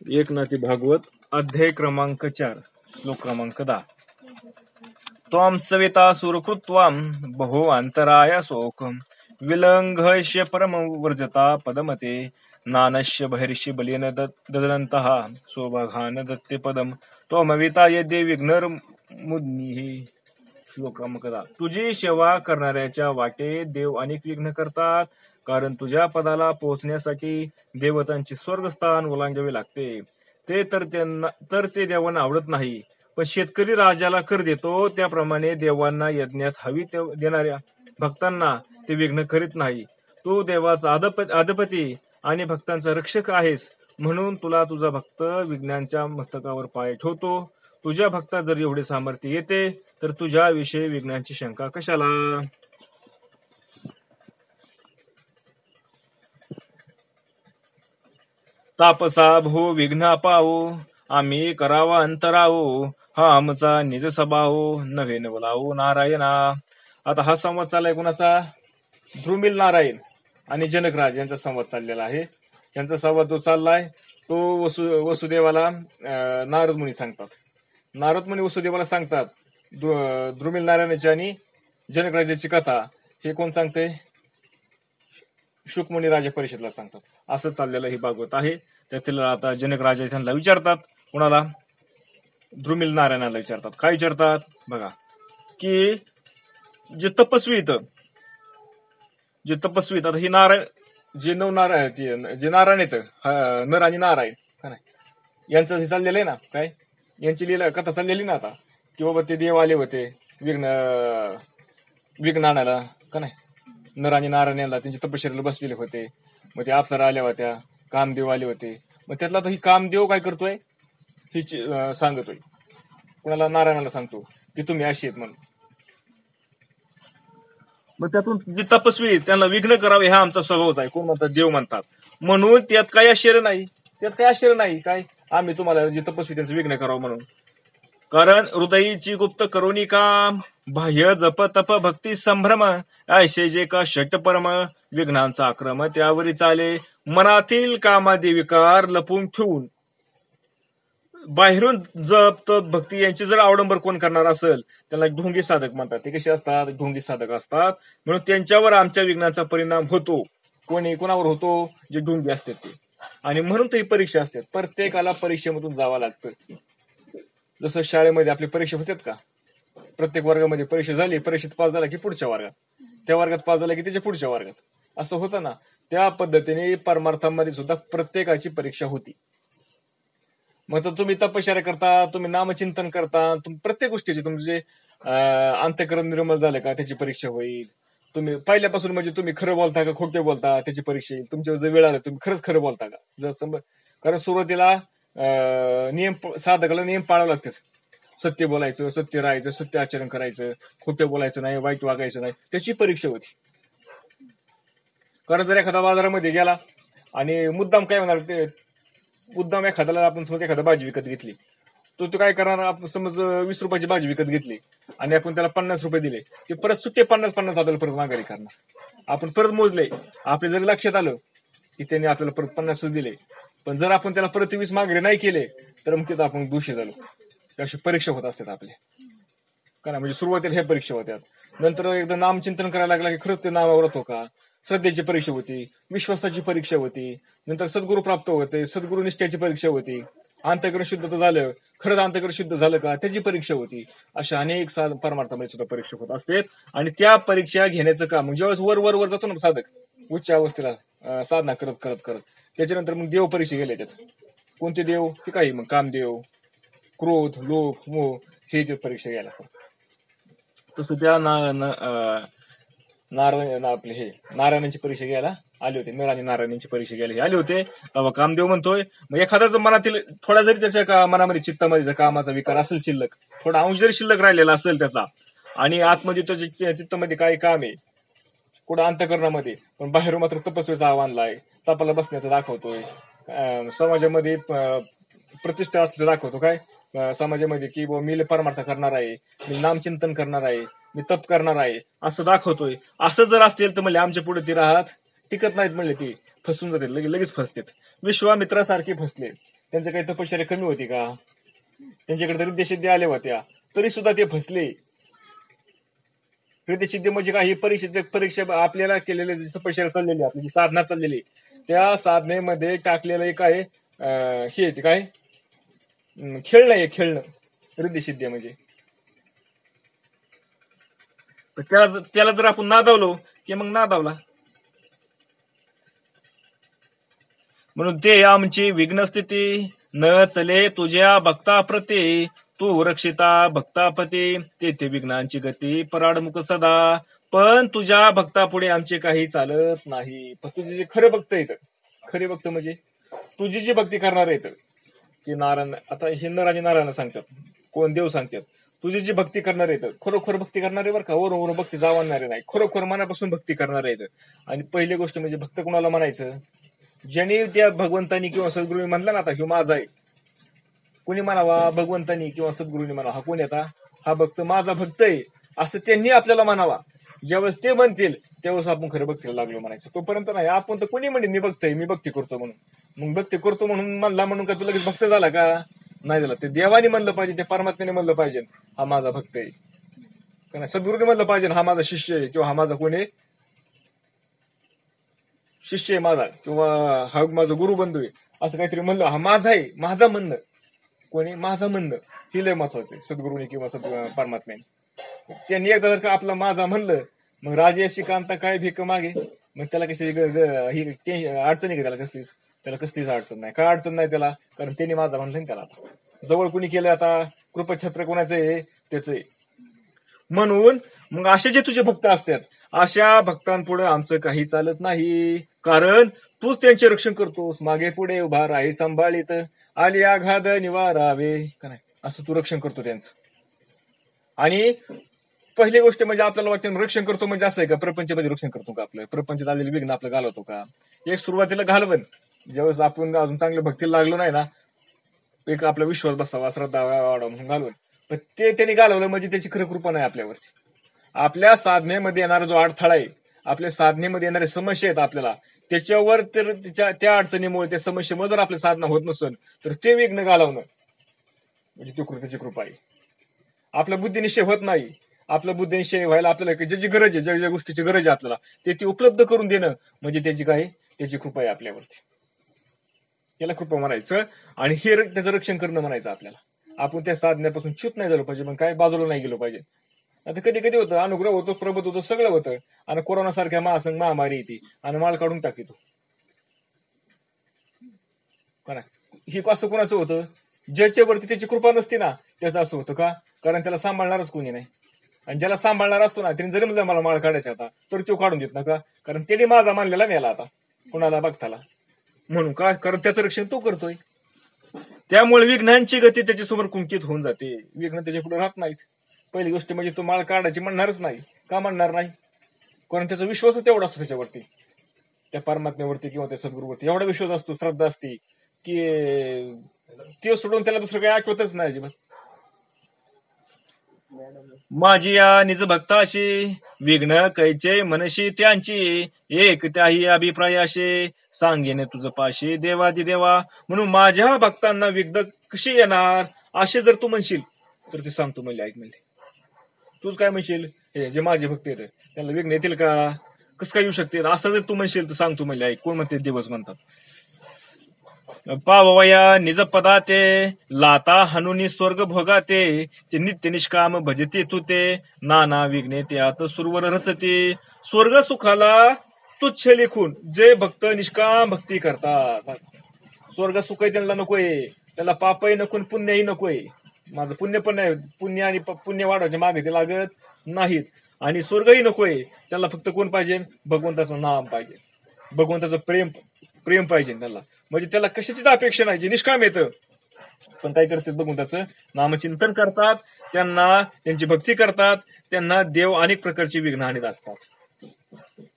एकनाथी भागवत अध्याय क्रमांक 4 श्लोक क्रमांक 10। त्वां सविता सुरकृत्वां बहु अंतराय शोकं विलंघयस्य परमवर्जता पदमते नानस्य बहिर्षि बलिन ददनन्तः सौभागान दत्ते पदम त्वमविता यद्य विघ्नर्मुनिः। श्लोक क्रमांक 10। तुझी सेवा करणाऱ्याच्या वाटे देव अनेक विघ्न करतात, कारण तुझ्या पदाला पोहोचण्यासाठी देवतांचे स्वर्गस्थान ओलांडावे लागते. तर ते देवांना आवडत नाही. पण शेतकरी राजाला कर देतो, त्याप्रमाणे देवांना यज्ञात हवी देणाऱ्या भक्तांना ते विघ्न करीत नाही. तू देवाचा अधिपती आणि भक्तांचा रक्षक आहेस, म्हणून तुला तुझा भक्त विघ्नांच्या मस्तकावर पाय ठेवतो. तुझ्या भक्तात जर एवढे सामर्थ्य येते, तर तुझ्याविषयी विघ्नांची शंका कशाला. तापसा भो विघ्न पावो आम्ही करावा अंतरावो, हा आमचा निज स्वभाव नव्हे नवलावो नारायणा. आता हा संवाद चाललाय कोणाचा? ध्रुमिल नारायण आणि जनकराज यांचा संवाद चाललेला आहे. यांचा संवाद जो चाललाय तो वसुदेवाला नारद मुनी सांगतात. नारद मुनी वसुदेवाला सांगतात ध्रुमिल नारायणाची आणि जनकराजाची कथा. हे कोण सांगते? शुकमुनी राजा परिषदला सांगतात. असं चाललेलं ही भागवत आहे. त्यातील आता जनक राजा त्यांना विचारतात. कोणाला? ध्रुमिल नारायणाला विचारतात. काय विचारतात बघा, की जे तपस्वी आता ही नारायण जे जे नारायण येत नर आणि नारायण का नाही, यांचं हे चाललेलं आहे ना, काय यांची लीला कथा चाललेली ना आता, की बाबा ते देव आले होते विघ्न आणायला का नाही. नर आणि नारायणाला त्यांच्या तपश्चर्याला बसलेले होते. मग ते अप्सरा आल्या होत्या, कामदेव आले होते. मग त्यातला तर ही कामदेव काय करतोय, ही सांगतोय कुणाला? नारायणाला सांगतो की तुम्ही अशी आहेत म्हणून. मग त्यातून जे तपस्वी त्यांना विघ्न करावे हा आमचा स्वभावच आहे. कोण म्हणतात? देव म्हणतात. म्हणून त्यात काही आश्चर्य नाही. काय आम्ही तुम्हाला जे तपस्वी त्यांचं विघ्न करावं म्हणून. कारण हृदयीची गुप्त करुणिका बाह्य जप तप भक्ती संभ्रम ऐसे जे का षट परम विघ्नांचा आक्रम त्यावरी चाले. मनातील कामादी विकार लपून ठेवून बाहेरून जप तप भक्ती यांची जर अवडंबर कोण करणार असेल, त्याला ढोंगी साधक म्हणतात. ते कसे असतात? ढोंगी साधक असतात. म्हणून त्यांच्यावर आमच्या विघ्नांचा परिणाम होतो. कोणावर होतो? जे ढोंगी असतात ते. आणि म्हणून तर ही परीक्षा असते. प्रत्येकाला परीक्षेमधून जावं लागतं. जसं शाळेमध्ये आपली परीक्षा होतात का, प्रत्येक वर्गामध्ये परीक्षा झाली, परीक्षेत पास झाला की पुढच्या वर्गात, त्या वर्गात पास झाला की त्याच्या पुढच्या वर्गात, असं होतं ना. त्या पद्धतीने परमार्थामध्ये सुद्धा प्रत्येकाची परीक्षा होती. मग तर तुम्ही तपश्चर्या करता, तुम्ही नामचिंतन करता, प्रत्येक गोष्टीची तुमचे अंतःकरण निर्मळ झालं का त्याची परीक्षा होईल. तुम्ही पहिल्यापासून म्हणजे तुम्ही खरं बोलता का खोटे बोलता त्याची परीक्षा येईल. तुमच्यावर जर वेळ आला तुम्ही खरंच खरं बोलता का. जर कारण सुरुवातीला साधकाला नियम पाळावे लागतात. सत्य बोलायचं, सत्य राहायचं, सत्य आचरण करायचं, खोटं बोलायचं नाही, वाईट वागायचं नाही, त्याची परीक्षा होती. कारण जर एखादा बाजारामध्ये गेला आणि मुद्दाम काय म्हणणार, ते मुद्दाम एखाद्याला आपण समज एखादा भाजी विकत घेतली, तो काय करणार, आपण समज 20 रुपयाची भाजी विकत घेतली आणि आपण त्याला 50 रुपये दिले, ते परत सुट्टे 50 आपल्याला परत माघारी करणार. आपण परत मोजले, आपल्या जरी लक्षात आलं की त्याने आपल्याला परत 50 दिले, पण जर आपण त्याला परत 20 माघारी नाही केले तर मग तिथं आपण दोषी झालो. अशी परीक्षा होत असतात आपल्या का ना. म्हणजे सुरुवातीला ह्या परीक्षा होत्या. नंतर एकदा नामचिंतन करायला लागला की खरंच ते नामावर होतो का, श्रद्धेची परीक्षा होती, विश्वासाची परीक्षा होती, नंतर सद्गुरू प्राप्त होते, सद्गुरू निष्ठेची परीक्षा होती, अंतःकरण शुद्ध झालं, खरंच अंतःकरण शुद्ध झालं का त्याची परीक्षा होती. अशा अनेक परमार्थामध्ये सुद्धा परीक्षा होत असते. आणि त्या परीक्षा घेण्याचं काम ज्यावेळेस वर जातो ना साधक उच्च अवस्थेला साधना करत करत करत, त्याच्यानंतर मग देव परीक्षा गेले. त्याच कोणते देव? ते काही मग कामदेव, क्रोध, लोभ, मोह हे जे परीक्षा घ्यायला करतात. तसं त्या नारायणांची परीक्षा घ्यायला आले होते. नर आणि नारायणांची परीक्षा घ्यायला आले होते. तेव्हा कामदेव म्हणतोय, मग एखाद्याच मनातील थोडा जरी त्याच्या मनामध्ये चित्तामध्ये कामाचा विकार असेल, शिल्लक थोडा अंश जरी शिल्लक राहिलेला असेल त्याचा, आणि आतमध्ये त्याच्या चित्तामध्ये काय काम आहे कुठं अंतःकरणामध्ये, पण बाहेरून मात्र तपस्वीचा आव्हान आहे, तपाला बसण्याचं दाखवतोय, समाजामध्ये प्रतिष्ठा असल्याचं दाखवतो. काय समाजामध्ये की मी परमार्थ करणार आहे, मी नामचिंतन करणार आहे, मी तप करणार आहे, असं दाखवतोय. असं जर असतील तर म्हणले आमच्या पुढे ती राहत टिकत नाहीत, म्हणले ती फसून जाते, लगेच फसतात. विश्वामित्रासारखे फसले. त्यांचं काही तपश्चर्या कमी होती का? त्यांच्याकडे तर रिद्धसिद्धी आल्या होत्या, तरी सुद्धा ते फसले. रिद्धसिद्धी म्हणजे काय? ही परीक्षा आपल्याला केलेले तपश्चर्या चाललेली, आपली जी साधना चाललेली, त्या साधनेमध्ये टाकलेलं एक आहे हे काय खेळणं आहे, खेळणं. रिद्धसिद्धी म्हणजे त्याला जर आपण नादावलो की मग नादावला. म्हणून ते आमची विघ्न स्थिती न चले तुझ्या भक्ताप्रती, तू रक्षिता भक्तापती, तेथे विघ्नांची गती पराडमुख सदा. पण तुझ्या भक्तापुढे आमचे काही चालत नाही. पण तुझे जे खरे भक्त आहेत, खरे भक्त म्हणजे तुझी जी भक्ती करणार आहेत, की नारायण, आता हे नर आणि नारायण सांगतात, कोण देव सांगतात, तुझी जी भक्ती करणार आहेत, खरोखर भक्ती करणारे बरं का, वरून वरून भक्ती जावणारे नाही, खरोखर मनापासून भक्ती करणारे आहेत. आणि पहिली गोष्ट म्हणजे भक्त कुणाला म्हणायचं? ज्यांनी त्या भगवंतानी किंवा सद्गुरूंनी म्हणला ना, आता ह्यो माझा आहे, कोणी म्हणावा? भगवंतानी किंवा सद्गुरूंनी म्हणावा, हा कोण येता? हा भक्त माझा भक्त आहे, असं त्यांनी आपल्याला म्हणावा. ज्यावेळेस ते म्हणतील त्यावेळेस आपण खरं भक्तीला लागलो म्हणायचं. तोपर्यंत नाही. आपण तर कोणी म्हणेल मी भक्त आहे, मी भक्ती करतो म्हणून. मग भक्ती करतो म्हणून म्हणला म्हणून का तू लगेच भक्त झाला का? नाही झाला. ते देवाने म्हणलं पाहिजे, त्या परमात्म्याने म्हणलं पाहिजे हा माझा भक्त आहे, का नाही? सद्गुरूने म्हणलं पाहिजे हा माझा शिष्य आहे, किंवा हा माझा कोण आहे, शिष्य आहे माझा, किंवा हा माझा गुरुबंधू आहे, असं काहीतरी म्हणलं, हा माझा आहे, माझा म्हणणं. कोणी? माझा म्हणणं. हे लय महत्वाचं आहे सद्गुरूने किंवा परमात्म्याने. त्यांनी एकदा जर का आपला माझा म्हणलं, मग राजयाशी कांता काय भीक मागे, मग त्याला कशी ही अडचण आहे का? त्याला कसलीच अडचण नाही. काय अडचण नाही त्याला? कारण त्यांनी माझा म्हणलं ना त्याला. आता जवळ कुणी केलं, आता कृपछत्र कोणाचं आहे? त्याचं आहे. म्हणून मग असे जे तुझे भक्त असतात, अशा भक्तांपुढे आमचं काही चालत नाही, कारण तूच त्यांचे रक्षण करतोस. मागे पुढे उभा राही सांभाळीत, आली आघात निवारावे, का नाही? असं तू रक्षण करतो त्यांचं. आणि पहिली गोष्ट म्हणजे आपल्याला वाटतं रक्षण करतो म्हणजे असं आहे का? प्रपंचमध्ये रक्षण करतो का? आपलं प्रपंचात आलेले विघ्न आपलं घालवतो का? एक सुरुवातीला घालवण, ज्यावेळेस आपण अजून चांगलं भक्तीला लागलो नाही ना, एक आपला विश्वास बसावा, श्रद्धा वाढवा म्हणून घालवण. पण ते त्यांनी घालवलं म्हणजे त्याची खरं कृपा नाही आपल्यावरती. आपल्या साधनेमध्ये येणारा जो अडथळा आहे, आपल्या साधनेमध्ये येणारे समस्या आहेत आपल्याला, त्याच्यावर तर त्या अडचणीमुळे, त्या समस्येमुळे जर आपली साधना होत नसेल, तर ते विघ्न घालवणं म्हणजे त्याची कृपा आहे. आपल्या बुद्धीनिश्चय होत नाही. आपल्या बुद्धीनिश्चय व्हायला आपल्याला ज्याची गरज आहे, ज्या ज्या गोष्टीची गरज आहे आपल्याला, ते ती उपलब्ध करून देणं म्हणजे त्याची कृपा आहे आपल्यावरती. याला कृपा म्हणायचं. आणि हे त्याचं रक्षण करणं म्हणायचं आपल्याला. आपण त्या साधण्यापासून च्युत नाही झालं पाहिजे, पण काय बाजूला नाही गेलो पाहिजे. आता कधी कधी होतं, अनुग्रह होतो, प्रबोध होतो, सगळं होतं, आणि कोरोना सारख्या महामारी येते आणि माल काढून टाकतो, का नाही? ही असं कोणाचं होतं? ज्याच्यावरती त्याची कृपा नसते ना, त्याचं असं होतं का? कारण त्याला सांभाळणारच कोणी नाही. आणि ज्याला सांभाळणार असतो ना, त्याने जरी म्हणलं मला माळ काढायचा आता, तर तो काढून देत ना का? कारण त्याने माझा मानलेला मेला आता कुणाला बघताला, म्हणून का? कारण त्याचं रक्षण तो करतोय. त्यामुळे विघ्नांची गती त्याच्यासमोर कुंठित होऊन जाते. विघ्न त्याच्या पुढे राहत नाहीत. पहिली गोष्ट म्हणजे तो माळ काढायची म्हणणारच नाही. का म्हणणार नाही? कारण त्याचा विश्वास तेवढा असतो त्याच्यावरती, त्या परमात्म्यावरती किंवा त्या सद्गुरूवरती एवढा विश्वास असतो, श्रद्धा असते, की ते सोडून त्याला दुसरं काही आठवतच नाही अजिबात. माझी या निज भक्ताशी विघ्न कैचे मनशी त्यांची, एक त्याही अभिप्रायाशी सांगेन तुझ पाशी देवादी देवा. म्हणून माझ्या भक्तांना विघ्न कशी येणार असे जर तू म्हणशील, तर ते सांगतो म्हणले, ऐक म्हणले. तूच काय म्हणशील? हे जे माझे भक्त आहेत त्यांना विघ्न येतील का? कसं काय येऊ शकते? असं जर तू म्हणशील तर सांगतो म्हणले, ऐक. कोण म्हणते? दिवस म्हणतात. पावया निज पदाते लाता हनुनी स्वर्ग भोगाते, ते नित्य निष्काम भजते तू ते, नाना विघ्ने त्यात सुरवर रचते. स्वर्ग सुखाला तुच्छ लेखून जे भक्त निष्काम भक्ती करतात, स्वर्ग सुखही त्यांना नकोय, त्याला पापही नको, पुण्यही नकोय. माझं पुण्य पण नाही, पुण्य आणि पुण्य वाढवायच्या मागे ते लागत नाहीत, आणि स्वर्गही नकोय. त्याला फक्त कोण पाहिजे? भगवंताचं नाम पाहिजे, भगवंताचं प्रेम पाहिजे त्याला. म्हणजे त्याला कशाचीच अपेक्षा नाही, जे निष्काम येतं. पण काय करतात? भगवंताचं नामचिंतन करतात, त्यांची भक्ती करतात, त्यांना देव अनेक प्रकारची विघ्न आणत असतात.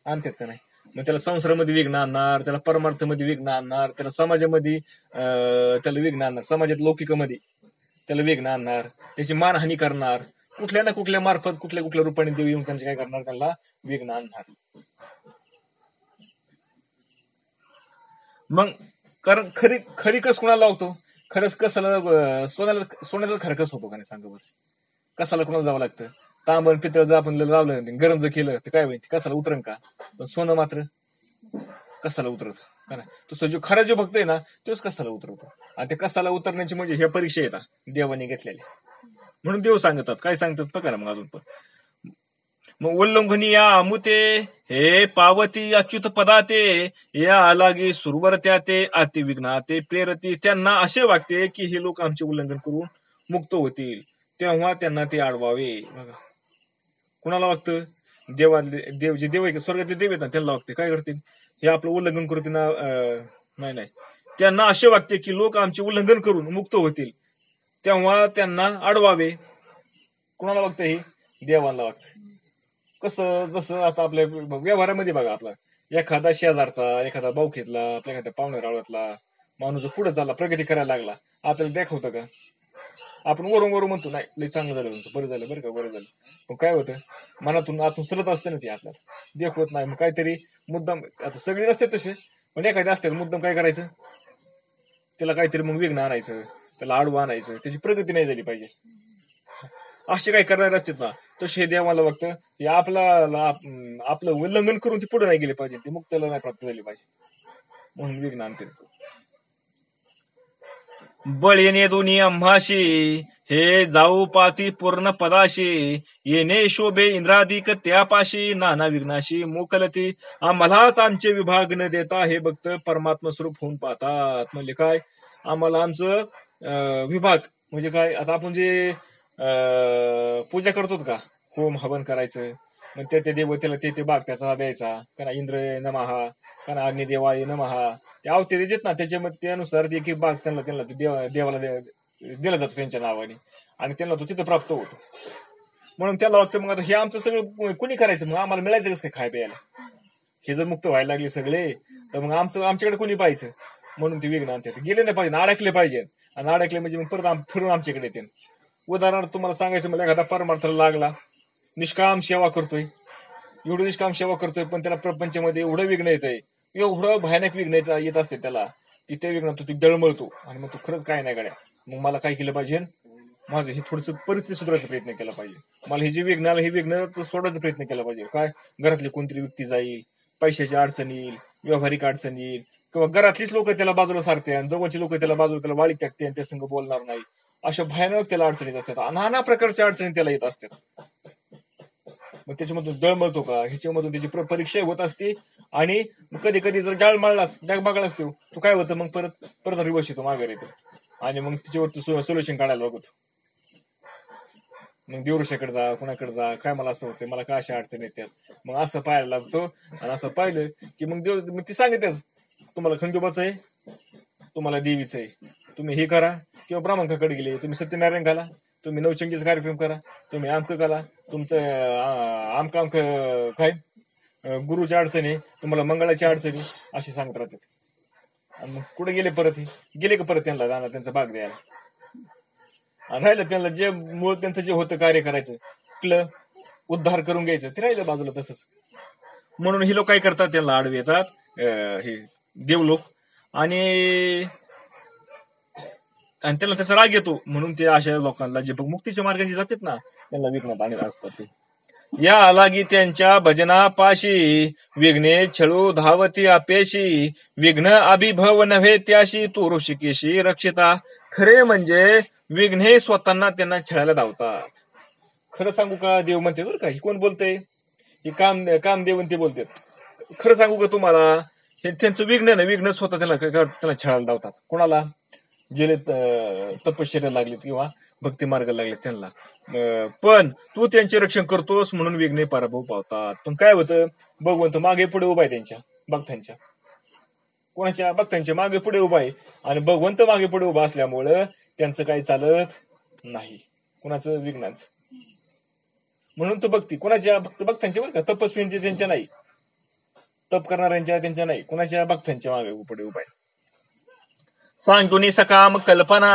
आणतात का नाही? मग त्याला संसारामध्ये विघ्न आणणार, त्याला परमार्थामध्ये विघ्न आणणार, त्याला समाजामध्ये त्याला विघ्न आणणार, समाजात लौकिकामध्ये त्याला विघ्न आणणार, त्याची मानहानी करणार, कुठल्या ना कुठल्या मार्फत कुठल्या कुठल्या रूपाने देव येऊन त्यांचे काय करणार? त्याला विघ्न आणणार. मग कारण खरी खरी कस कुणाला लावतो? खरंच कसाला सोन्याचा खरं कस होतो का नाही सांगा बरं? कसाला कुणाला जावं लागतं? तांबण पितळ जर आपण लावलं गरम जर केलं तर काय माहिती कसाला उतरण का? पण सोनं मात्र कसाला उतरत का नाही? तो जो खरा जो भक्त आहे ना तोच कसाला उतरवतो. आणि ते कसाला उतरण्याची म्हणजे ह्या परीक्षा येतात देवाने घेतलेल्या. म्हणून देव सांगतात काय सांगतात बघा ना मग अजून पण. मग उल्लंघनिया अमुते हे पावती अच्युत पदाते या लागी सुरवरत्या ते अतिविघ्नाते प्रेरती. त्यांना असे वाटते की हे लोक आमचे उल्लंघन करून मुक्त होतील तेव्हा त्यांना ते अडवावे. बघा कुणाला वागतं? देव जे देव आहे स्वर्गातले देव येतात त्यांना वागते काय करतील? हे आपलं उल्लंघन करतील ना नाही नाही त्यांना असे वाटते की लोक आमचे उल्लंघन करून मुक्त होतील तेव्हा त्यांना अडवावे. कुणाला वागतं? हे देवाला वागतं. कसं? जसं आता आपल्या व्यवहारामध्ये बघा आपला एखादा शेजारचा एखादा भाऊकीतला आपल्या एखाद्या पाहुणे रावळातला माणूस पुढे चालला प्रगती करायला लागला आपल्याला दाखवतं का? आपण वरून वरून म्हणतो नाही लय चांगलं झालं तुमचं बरं झालं बरं का बरं झालं. पण काय होतं मनातून आतून सरत असतं ना ते आपल्याला दाखवत नाही. मग काहीतरी मुद्दाम आता सगळे असतात तसे पण एखादे असतात मुद्दाम काय करायचं त्याला काहीतरी मग विघ्न आणायचं त्याला आडवं आणायचं त्याची प्रगती नाही झाली पाहिजे. असे काही करणारे असतात ना तसे हे देवाला बघतं हे आपलं उल्लंघन करून ती पुढे नाही गेले पाहिजे ती मुक्तीला नाही प्राप्त झाली पाहिजे म्हणून विघ्न आणते. बळीने दोन्ही आम्हाशी हे जाऊ पाती पूर्ण पदाशी येणे शोभे इंद्रादिक त्यापाशी नाना विघ्नाशी मोकलती. आम्हालाच आमचे विभाग न देता हे भक्त परमात्मा स्वरूप होऊन पाहतात. म्हणजे काय? आम्हाला आमचं विभाग म्हणजे काय? आता आपण जे पूजा करतो का होम हवन करायचं मग त्या देवतेला ते भाग त्याचा द्यायचा कारण इंद्र नमहा कारण अग्निदेवाय नमहा ते आवते देत ना त्याच्यामध्ये त्यानुसार एक एक भाग त्यांना देवाला दिला जातो त्यांच्या नावाने आणि त्यांना तो तिथं प्राप्त होतो. म्हणून त्याला वाटतं मग आता हे आमचं सगळं कुणी करायचं मग आम्हाला मिळायचं कसं काय खाय प्यायला? हे जर मुक्त व्हायला लागले सगळे तर मग आमच्याकडे कोणी पाहिजे म्हणून ते विघ्न आणतात. गेले नाही पाहिजे अडकले पाहिजे आणि अडकले म्हणजे मग परत फिरून आमच्याकडे येते. उदाहरणार्थ तुम्हाला सांगायचं मला एखादा परमार्थाला लागला निष्काम सेवा करतोय एवढं निष्काम सेवा करतोय पण त्याला प्रपंचामध्ये एवढं विघ्न येत आहे एवढं भयानक विघ्न येत असते त्याला की ते विघ्न तो दळमळतो आणि मग तो खरंच काय नाही गड्या मग मला काय केलं पाहिजे माझं हे थोडंसं परिस्थिती सुधारायचा प्रयत्न केला पाहिजे. मला हे जे विघ्न आलं हे विघ्न सोडवायचा प्रयत्न केला पाहिजे. काय? घरातली कोणतरी व्यक्ती जाईल पैशाची अडचण येईल व्यावहारिक अडचण येईल किंवा घरातलीच लोक त्याला बाजूला सारते आणि जवळची लोक त्याला बाजूला त्याला वाळीत टाकते आणि त्या संघ बोलणार नाही अशा भयानक त्याला अडचणी येत असतात. नाना प्रकारच्या अडचणी त्याला येत असतात. मग त्याच्यामधून दळमळतो का ह्याच्यामधून त्याची परीक्षा होत असते आणि कधी कधी जर डाळ मागलास तो काय होतं मग परत परत रिवर्स येतो माघार येतो आणि मग त्याच्यावरती सोल्युशन काढायला बघतो. मग देवऋषाकडे जा कुणाकडे जा काय मला असं होतं मला काय अशा अडचणी येतात मग असं पाहायला लागतो आणि असं पाहिलं की मग देव मग ती सांगतेच तुम्हाला खंडोबाचं आहे तुम्हाला देवीचं आहे तुम्ही हे करा किंवा ब्राह्मणाकडे गेले तुम्ही सत्यनारायण घाला तुम्ही नवचंगीचा कार्यक्रम करा तुम्ही आमक करा तुमचं आमक काय गुरुच्या अडचणी तुम्हाला मंगळाची अडचणी अशी सांगत राहतात. आणि मग कुठे गेले परत गेले का परत त्यांना जाणार त्यांचा भाग द्यायला आणि राहिलं त्यांना जे मूळ त्यांचं जे होतं कार्य करायचं कुठलं उद्धार करून घ्यायचं ते राहिलं बाजूला तसंच. म्हणून हे लोक काय करतात त्यांना आडवे येतात हे देवलोक आणि त्यांना त्याचा राग येतो म्हणून ते अशा लोकांना जे मुक्तीच्या मार्गाने जातात ना त्यांना विघ्नात आणत असतात. ते या लागी त्यांच्या भजनापाशी विघ्ने छळू धावती अपेशी विघ्न अभिभव नव्हे त्याशी तू ऋषिकेशी रक्षिता. खरे म्हणजे विघ्ने स्वतःना त्यांना छळायला धावतात. खरं सांगू का देव म्हणते बरं का ही कोण बोलतंय हे कामदेव ते बोलतात. खरं सांगू का तुम्हाला हे त्यांचं विघ्न ना विघ्न स्वतः त्यांना छळायला धावतात. कोणाला? जे तपश्चर्या लागलीत किंवा भक्ती मार्गाला लागले त्यांना. पण तू त्यांचे रक्षण करतोस म्हणून विघ्ने पराभव पावतात. पण काय होतं भगवंत मागे पुढे उभा आहे त्यांच्या भक्तांच्या कोणाच्या भक्तांच्या मागे पुढे उभा आहे आणि भगवंत मागे पुढे उभा असल्यामुळं त्यांचं काही चालत नाही कुणाचं विघ्नाचं. म्हणून तो भक्ती कोणाच्या भक्तांच्या बरं का तपस्वींच्या त्यांच्या नाही तप करणाऱ्यांच्या त्यांच्या नाही कुणाच्या भक्तांच्या मागे पुढे उभा आहे. सांगतुनी सकाम कल्पना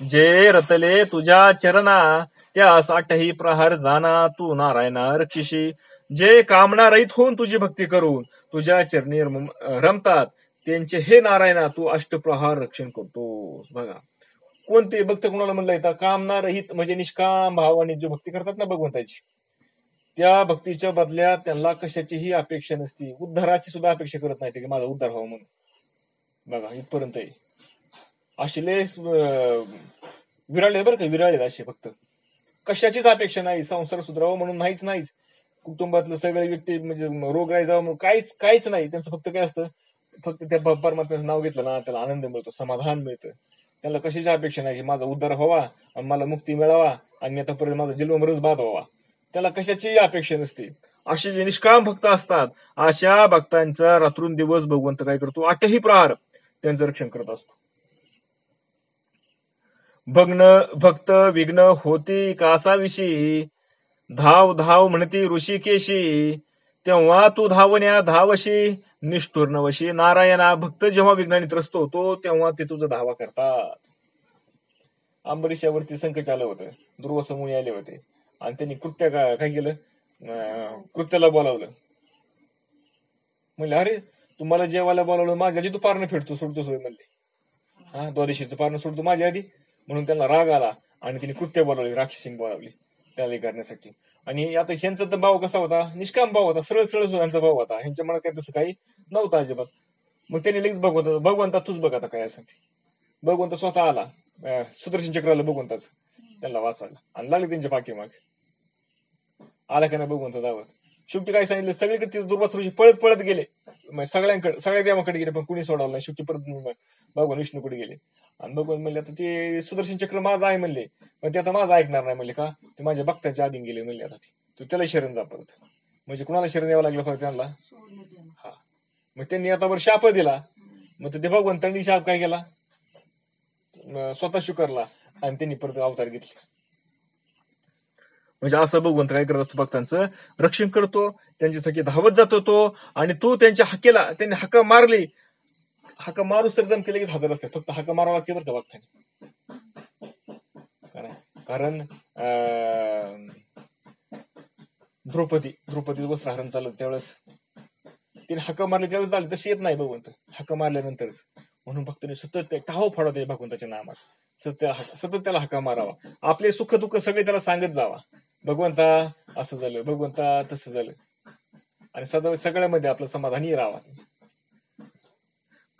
जे रतले तुझ्या चरणा त्यास आठही प्रहार जाना तू नारायणा रक्षिशी. जे कामना रहित होऊन तुझी भक्ती करून तुझ्या चरणी रमतात त्यांचे हे नारायणा तू अष्टप्रहार रक्षण करतो. बघा कोणते भक्त कोणाला म्हणलं येतं, कामना रहित म्हणजे निष्काम भावाने जो भक्ती करतात ना भगवंताची, त्या भक्तीच्या बदल्यात त्यांना कशाचीही अपेक्षा नसती, उद्धाराची सुद्धा अपेक्षा करत नाही की माझा उद्धार व्हावा म्हणून. बघा इथपर्यंत आहे. असे विराळले बरं का, विराळले असे फक्त कशाचीच अपेक्षा नाही, संसार सुधारावा म्हणून नाहीच, कुटुंबातलं सगळे व्यक्ती म्हणजे रोगराई जावं म्हणून काहीच नाही. त्यांचं फक्त काय असतं, फक्त त्या परमात्म्याचं नाव घेतलं ना त्याला आनंद मिळतो, समाधान मिळतं. त्यांना कशाची अपेक्षा नाही की माझा उद्धार व्हावा आणि मला मुक्ती मिळावा आणि मी आतापर्यंत माझा जन्ममरण बाद व्हावा. त्याला कशाचीही अपेक्षा नसते. असे जे निष्काम भक्त असतात अशा भक्तांचा रात्रंदिवस भगवंत काय करतो, 8ही प्रहार त्यांचं रक्षण करत असतो. भक्त विघ्न होती कासाविषयी, धाव धाव म्हणती ऋषिकेशी, तेव्हा तू धावण्या धावशी, निष्ठुर नवशी नारायणा. भक्त जेव्हा विघ्नाने त्रस्त होतो तेव्हा ते तुझा धावा करतात. अंबरीशावरती संकट आलं होतं, दुर्वासा मुनी आले होते आणि त्यांनी काय केलं, कृत्याला बोलावलं. म्हणले अरे तुम्हाला जेवायला बोलावलं, माझ्या आधी तू पारणं फेडतो सोडतो सोय म्हणले. द्वादशीचं पारणं सोडतो माझ्या आधी, म्हणून त्यांना राग आला आणि तिने कृत्य बोलावली, राक्षसीने बोलावली त्याला करण्यासाठी. आणि आता ह्यांचा तर भाव कसा होता, निष्काम भाव होता, सरळ सरळ ह्यांचा भाव होता, ह्यांच्या मनात काही तसं काही नव्हतं अजिबात. मग त्यांनी लगेच भगवंता तूच बघ आता काय असं. भगवंत स्वतः आला, सुदर्शन चक्राला भगवंताच त्यांना वाचवला आणि लागले त्यांच्या पाठीमाग. आला का नाही भगवंत दावत. शेवटी काय सांगितलं, सगळीकडे दुर्वासा ऋषी पळत पळत गेले, सगळ्या देवाकडे गेले पण कुणी सोडवलं नाही. शेवटी परत भगवान विष्णूकडे गेले आणि भगवान म्हणले आता ते सुदर्शन चक्र माझं आहे म्हणले, पण ते आता माझं ऐकणार नाही म्हणले. का ते माझ्या भक्ताच्या आधीन गेले म्हणले, आता ते त्याला शरण जा परत. म्हणजे कुणाला शरण यावं लागलं परत त्यांना. हा मग त्यांनी आता वर शाप दिला. मग ते भगवंतांनी शाप काय केला, स्वतः स्वीकारला आणि त्यांनी परत अवतार घेतले. म्हणजे असं भगवंत काय करत असतो, भक्तांचं रक्षण करतो, त्यांच्यासाठी धावत जातो तो. आणि तू त्यांच्या हाकेला, त्यांनी हाका मारली, हाका मारूच तर दम केले की हजर असते, फक्त हाका मारावं लागते बरं का भक्तांनी. कारण द्रौपदी वस्त्रहरण चालत त्यावेळेस तिने हाका मारली, त्यावेळेस झाले तशी येत नाही भगवंत, हाका मारल्यानंतरच. म्हणून भक्तांनी सतत टाहो फोडावते भगवंताच्या नामात, सतत त्याला हाका मारावा, आपले सुख दुःख सगळे त्याला सांगत जावा, भगवंता असं झालं, भगवंता तसं झालं, आणि सगळ्यामध्ये आपलं समाधानी राहावा.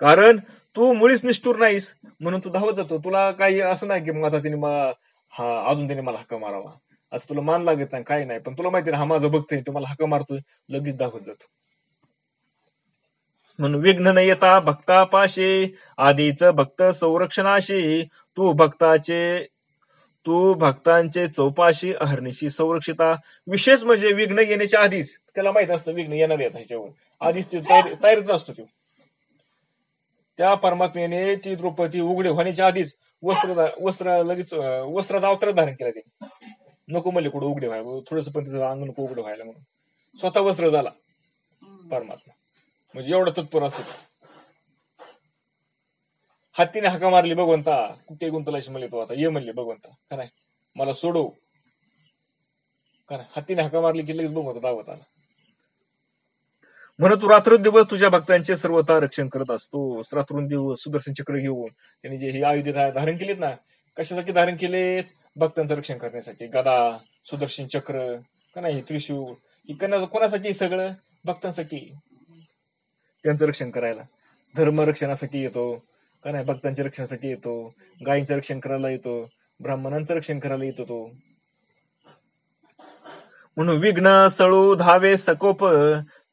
कारण तू मुळीच निष्ठुर नाहीस म्हणून तू धावत जातो. तुला काही असं नाही की मग आता तिने अजून त्याने मला हक्का मारावा असं तुला मान लागत नाही, काही नाही. पण तुला माहिती ना हा माझा भक्त आहे, तुम्हाला हक्का मारतोय, लगेच धावत जातो. म्हणून विघ्न न येता भक्तापाशी, आधीच भक्त संरक्षणाशी, तू भक्तांचे चौपाशी, अहर्निशी संरक्षिता. विशेष म्हणजे विघ्न येण्याच्या आधीच त्याला माहित असतं विघ्न येणार येत ह्याच्यावर, आधीच ते तयारीत असतो. तो त्या परमात्म्याने ती द्रौपदी उघडे होण्याच्या आधीच वस्त्र लगेच वस्त्राचा अवतार धारण केला. ते नको म्हणले कुठं उघडे व्हायला, थोडस पण तिचं अंग नको उघडं व्हायला म्हणून स्वतः वस्त्र झाला परमात्मा. म्हणजे एवढा तत्पर असतो. हत्तीने हाका मारली, भगवंता कुठे गुंतलाशी म्हणले तो, आता ये म्हणले भगवंता, का नाही मला सोडव, का नाही. हत्तीने हाका मारली की लगेच भगवंता दावत आला. म्हणून तू रात्रंदिवस तुझ्या भक्तांचे सर्वथा रक्षण करत असतो. रात्रंदिवस सुदर्शन चक्र घेऊन त्यांनी जे हे आयुध धारण केलेत ना, कशासाठी धारण केलेत, भक्तांचं रक्षण करण्यासाठी. गदा, सुदर्शन चक्र, का नाही त्रिशूळ, कोणासाठी सगळं, भक्तांसाठी, त्यांचं रक्षण करायला. धर्म रक्षणासाठी येतो, का नाही भक्तांच्या रक्षणासाठी येतो, गायींचं रक्षण करायला येतो, ब्राह्मणांचं रक्षण करायला येतो तो. म्हणून विघ्न सळू धावे सकोप,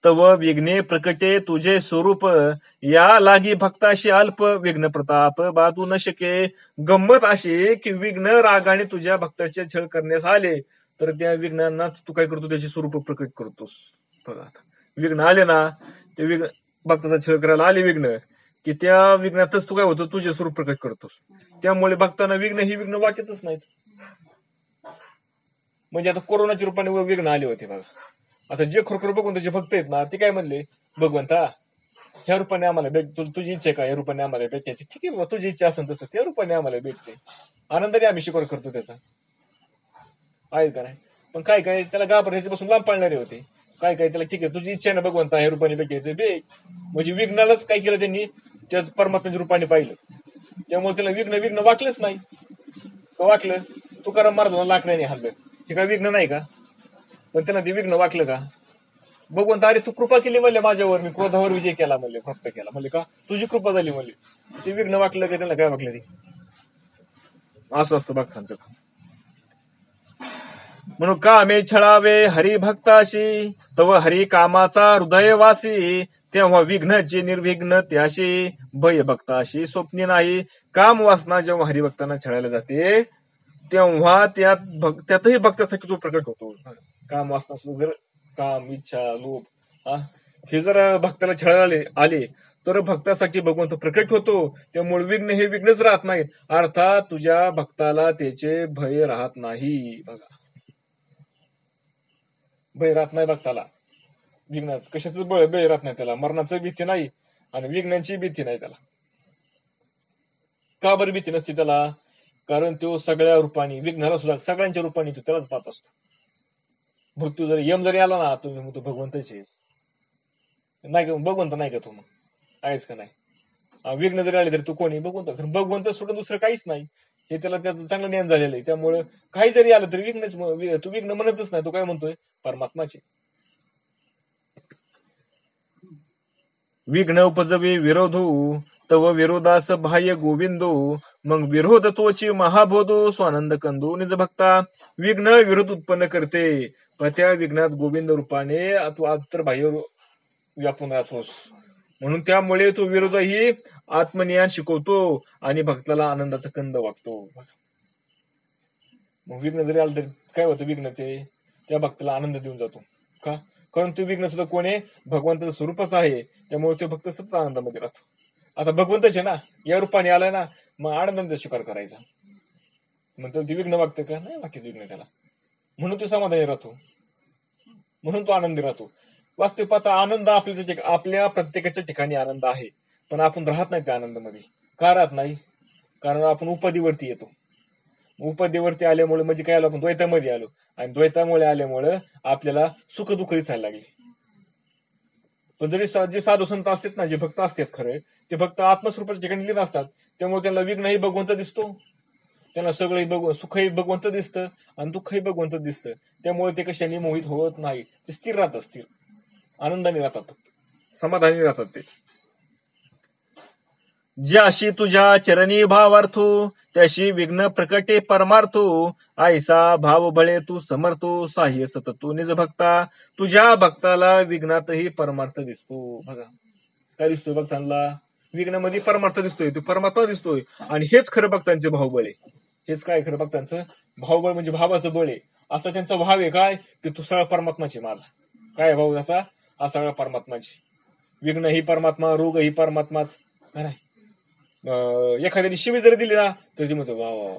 तव विघ्ने प्रकटे तुझे स्वरूप, या लागी भक्ताशी अल्प विघ्न प्रताप बाधू न शके. गंमत अशी की विघ्न रागाने तुझ्या भक्ताचे छळ करण्यास आले तर त्या विघ्नांना तू काय करतो, त्याचे स्वरूप प्रकट करतोस. बघा आता विघ्न आले ना, ते विघ्न भक्ताचा छळ करायला आले विघ्न, की त्या विघ्नातच तू काय होतं, तुझे स्वरूप प्रकट करतोस. त्यामुळे भक्तांना विघ्न वाटतच नाहीत. म्हणजे आता कोरोनाच्या रूपाने विघ्न आले होते बघा. आता जे खरोखर भगवंताचे भक्त आहेत ना, ते काय म्हणले, भगवंता ह्या रूपाने आम्हाला भेट, तुझी इच्छा आहे का या रूपाने आम्हाला भेटायची, ठीक आहे, तुझी इच्छा असेल तसं त्या रूपाने आम्हाला भेटते, आनंदाने आम्ही स्वीकार करतो त्याचा, आहे का नाही. पण काय त्याला घाबरायचे पासून लांब पाळणारे होते. काय काय त्याला ठीक आहे, तुझी इच्छा आहे ना भगवंता हे रूपाने बघायचं बे, म्हणजे विघ्नालाच काय केलं त्यांनी, त्याच परमात्म्याच्या रूपाने पाहिलं. त्यामुळे त्याला विघ्न विघ्न वाटलंच नाही. का वाटलं? तुकाराम महाराजांना लाकडाने हाणलं, हे काय विघ्न नाही का? पण त्यांना ते विघ्न वाटलं का? भगवंत अरे तू कृपा केली म्हणले माझ्यावर, मी क्रोधावर विजय केला म्हणले, प्राप्त केला म्हणले, का तुझी कृपा झाली म्हणले. ते विघ्न वाटलं का? त्यांना काय वाटलं ते? असं असतं भक्तांचं. म्हणून कामे छळावे हरिभक्ताशी, तव हरी कामाचा हृदयवासी, तेव्हा विघ्नचे निर्विघ्न त्याशी, भय भक्ताशी स्वप्नी नाही. काम वासना जेव्हा हरिभक्तांना छळायला जाते तेव्हा त्यातही भक्तासाठी तो प्रकट होतो. काम वासना सुद्धा जर काम, इच्छा, लोभ हे जर भक्ताला छळायला आले तर भक्तासाठी भगवंत प्रकट होतो. त्यामुळे विघ्न हे विघ्नच राहत नाहीत. अर्थात तुझ्या भक्ताला त्याचे भय राहत नाही. बघा, भय राहत नाही भक्ताला. विघ्नाचं कशाच भय राहत नाही त्याला. मरणाचं भीती नाही आणि विघ्नांची भीती नाही त्याला. का बरं भीती नसते त्याला? कारण तो सगळ्या रूपाने, विघ्नाला सुद्धा सगळ्यांच्या रूपाने तो त्यालाच पाहत असतो. मृत्यू जरी यम जरी आला ना, तुम्ही तो भगवंतच आहे. नाही का भगवंत? नाही का तू? मग आहेस का नाही? विघ्न जरी आले तरी तू कोणी? भगवंत. भगवंत सोडून दुसरं काहीच नाही, हे त्याला त्याचं चांगलं ज्ञान झालेलं आहे. त्यामुळं काही जरी आलं तरी विघ्नच, तू विघ्न म्हणतच नाही. तो काय म्हणतोय? परमात्माचे. विघ्न उपजवे विरोधू, तव विरोधास बाह्य गोविंदो, मग विरोध तोची महाबोधो, स्वानंद कंदो निज भक्ता. विघ्न विरोध उत्पन्न करते, पण त्या विघ्नात गोविंद रूपाने तू आतर बाह्य व्यापून राहतोस. म्हणून त्यामुळे तो विरोधही आत्मज्ञान शिकवतो आणि भक्ताला आनंदाचा कंद वागतो. मग विघ्न जरी आलं तरी काय होतं? विघ्न ते त्या भक्ताला आनंद देऊन जातो. का? कारण तो विघ्न सुद्धा कोण आहे? भगवंताचं स्वरूपच आहे. त्यामुळे तो भक्त सतत आनंदामध्ये राहतो. आता भगवंतच आहे ना, या रूपाने आलाय ना, मग आनंदाचा स्वीकार करायचा. मग ते विघ्न वागतं का? नाही वाक्य विघ्न त्याला. म्हणून तो समाधानी राहतो, म्हणून तो आनंदी राहतो. वास्तविक पाहता आनंद आपल्या प्रत्येकाच्या ठिकाणी आनंद आहे, पण आपण राहत नाही त्या आनंदामध्ये. का राहत नाही? कारण आपण उपाधीवरती येतो. उपाधीवरती आल्यामुळे म्हणजे काय आलो? आपण द्वैतामध्ये आलो, आणि द्वैतामुळे आल्यामुळं आपल्याला सुख दुःख दिसायला लागले. पण जरी जे साधू संत असतात ना, जे भक्त असतात खरे, ते भक्त आत्मस्वरूपाच्या ठिकाणी लीन असतात. त्यामुळे त्यांना विघ्नही भगवंत दिसतो, त्यांना सगळं सुखही भगवंत दिसतं आणि दुःखही भगवंत दिसतं. त्यामुळे ते कशाने मोहित होत नाही, ते स्थिर राहतात, स्थिर आनंदाने राहतात, समाधानी राहतात ते. ज्याशी तुझ्या चरणी भावार्थो, त्याशी विघ्न प्रकटे परमार्थो, ऐसा भाव बळे तू समर्थो, साह्य सततो निज भक्ता. तुझ्या भक्ताला विघ्नातही परमार्थ दिसतो. बघा काय दिसतोय भक्तांना? विघ्नामध्ये परमार्थ दिसतोय, तो परमात्मा दिसतोय. आणि हेच खरं भक्तांचे भावबळ आहे. हेच काय खरं भक्तांचं भावबळ, म्हणजे भावाचं बळ आहे. असा त्यांचा भाव आहे काय? की तो सगळा परमात्माचे माझा. काय भाव त्याचा? हा सगळा परमात्माची. विघ्न ही परमात्मा, रोग ही परमात्माच. नाही एखाद्याने शिवी जरी दिली ना, तर ती म्हणतो वा वा.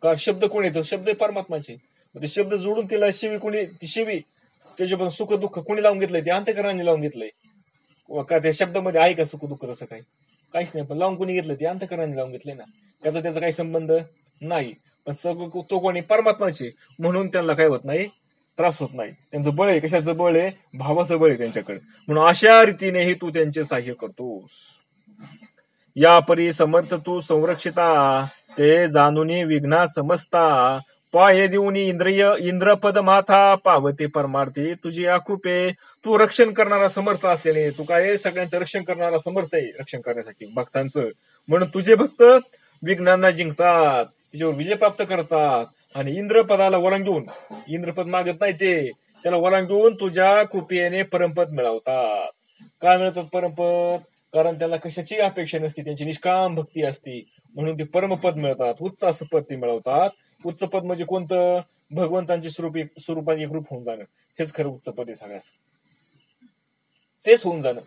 का? शब्द कोण येतो? शब्द परमात्माचे. ते शब्द जोडून तिला शिवी कोणी, ती शिवी त्याच्यापासून सुख दुःख कोणी लावून घेतलंय? ते अंतःकरणाने लावून घेतलंय. का त्या शब्दामध्ये आहे का सुख दुःख? तसं काही काहीच नाही. पण लावून कोणी घेतलं? ते अंतःकरणाने लावून घेतलंय ना, त्याचा काही संबंध नाही. पण तो कोणी? परमात्माचे. म्हणून त्यांना काय होत नाही, त्रास होत नाही. त्यांचं बळ आहे. कशाचं बळ आहे? भावाचं बळ आहे त्यांच्याकडे. म्हणून अशा रीतीनेही तू त्यांचे सहाय्य करतोस. या परी समर्थ तू संरक्षिता, ते जाणून विघ्ना समजता. पाय देऊन इंद्रपद माथा, पावते परमार्थी तुझी कृपे. तू रक्षण करणारा समर्थ असल्याने, तू काय सगळ्यांचं रक्षण करणारा समर्थ आहे, रक्षण करण्यासाठी भक्तांचं. म्हणून तुझे भक्त विघ्नांना जिंकतात, तिच्यावर विजय प्राप्त करतात. आणि इंद्रपदाला ओलांडून, इंद्रपद मागत नाही ते, त्याला ओलांडून तुझ्या कृपेने परमपद मिळवतात. काय मिळतात परमपद? कारण त्याला कशाची अपेक्षा नसते, त्यांची निष्काम भक्ती असते. म्हणून ते परमपद मिळतात, उच्च असं पद ते मिळवतात. उच्च पद म्हणजे कोणतं? भगवंतांची स्वरूपात एक रूप होऊन जाणं, हेच खरं उच्च पद आहे. सगळ्यात तेच होऊन जाणं,